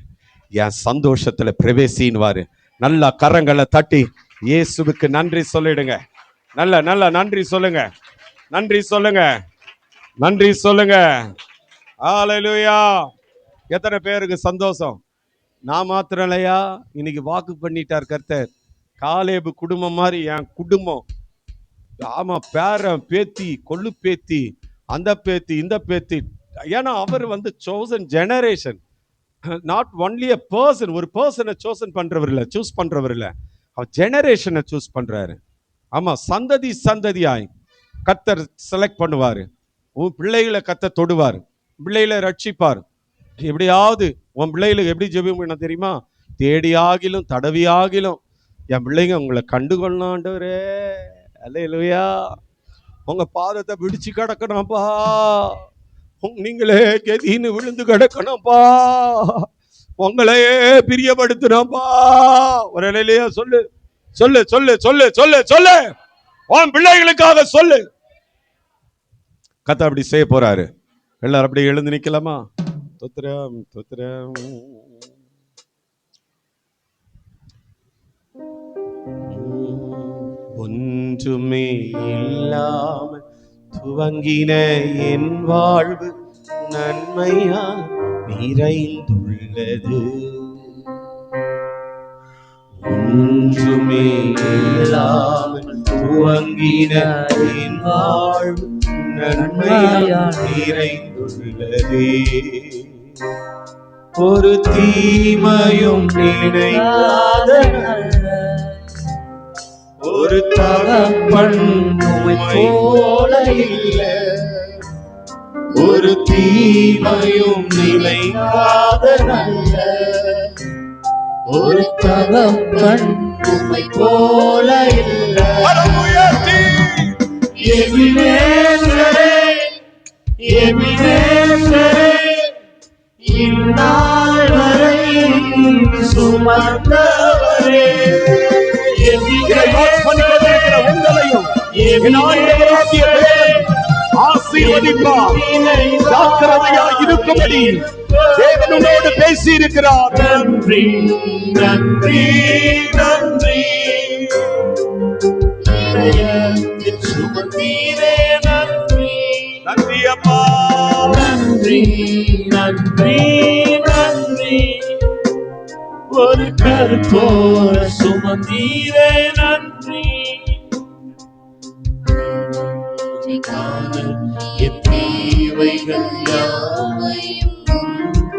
என் சந்தோஷத்துல பிரவேசின்வாரு. நல்ல கரங்களை தட்டி இயேசுவுக்கு நன்றி சொல்லிடுங்க. நல்ல நன்றி சொல்லுங்க, நன்றி சொல்லுங்க, நன்றி சொல்லுங்க. ஹல்லேலூயா. எத்தனை பேருக்கு சந்தோஷம்? நான் மாத்திரம் இல்லையா, இன்னைக்கு வாக்கு பண்ணிட்டார் கர்த்தர். காலேபு குடும்பம் மாதிரி என் குடும்பம். ஆமா, பேரன் பேத்தி, கொள்ளு பேத்தி, அந்த பேத்தி, இந்த பேத்தி. ஏன்னா அவர் chosen generation, not only a person. ஒரு பர்சனை chosen பண்றவர் இல்ல, சூஸ் பண்றவர் இல்ல, அவர் ஜெனரேஷனை சூஸ் பண்றாரு. ஆமா, சந்ததியாய் கர்த்தர் செலக்ட் பண்ணுவாரு. உன் பிள்ளைகளை கர்த்தர் தொடுவார், பிள்ளைகளை ரட்சிப்பார். எப்படியாவது உன் பிள்ளைகளுக்கு எப்படி ஜெபம் பண்ண தெரியுமா? தேடி ஆகிலும் தடவி ஆகிலும் என் பிள்ளைங்க உங்களை கண்டுகொள்ளணும் ஆண்டவரே. அல்லேலூயா. உங்க பாதத்தை பிடிச்சு கிடக்கணும்ப்பா, நீங்களே கெதின்னு விழுந்து கிடக்கணும்ப்பா, உங்களையே பிரியப்படுத்தணும்ப்பா. ஒரு நிலையா சொல்லு சொல்லு சொல்லு சொல்லு சொல்லு சொல்லு, உன் பிள்ளைகளுக்காக சொல்லு. கர்த்தர் அப்படி செய்ய போறாரு. எல்லாரும் அப்படி எழுந்து நிக்கலாமா? தோத்திரம் தோத்திரம். ஒன்றுமே இல்லாமல் துவங்கின என் வாழ்வு நன்மையா நிறைந்துள்ளது. ஒன்றுமே இல்லாமல் துவங்கின என் வாழ்வு நன்மையா நிறைந்துள்ளதே. ஒரு தீமையும் நினைக்காத, ஒரு தகப்பன் உம்மை போல இல்லை, ஒரு தீமையும் நிலைக்காத நல்ல ஒரு தகப்பன் உம்மை போல இல்லை. எபினேசரே, எபினேசரே, இந்நாள் வரை சுமந்தவரே, உங்களையும் என் ஆண்டவராகிய தேவன் ஆசீர்வதிப்பார். ஜாக்கிரதையாய் இருக்கும்படி தேவனோடு பேசி இருக்கிறார். நன்றி நன்றி நன்றி, சுமந்தீரே நன்றி. நன்றி அப்பா, நன்றி நன்றி நன்றி, ஒரு கற்போல சுமந்தீரே நன்றி. என் தேவைகள் யாவையும்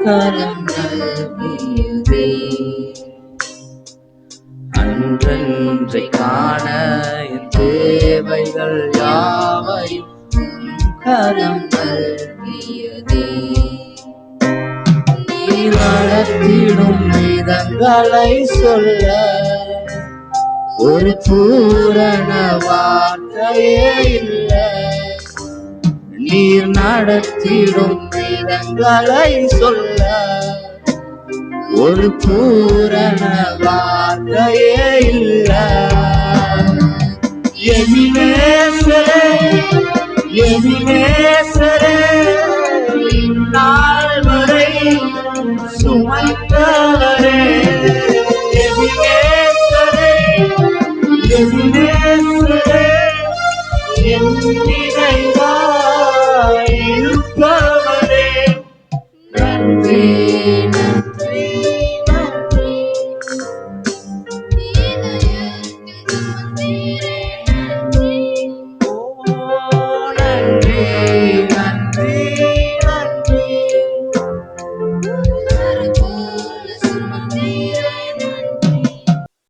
கரம் நல்கியதே, அன்றன்றை காண என் தேவைகள் யாவையும் கரம் நல்கியதே. நீ நடத்திடும் விதங்களை சொல்ல ஒரு பூரண வார்த்தையே இல்லை, நீர் நடத்திடும் விதங்களை சொல்ல ஒரு பூரண வார்த்தையே இல்லை. எபினேசரே, எபினேசரே, இந்நாள் வரை சுமந்தவரே,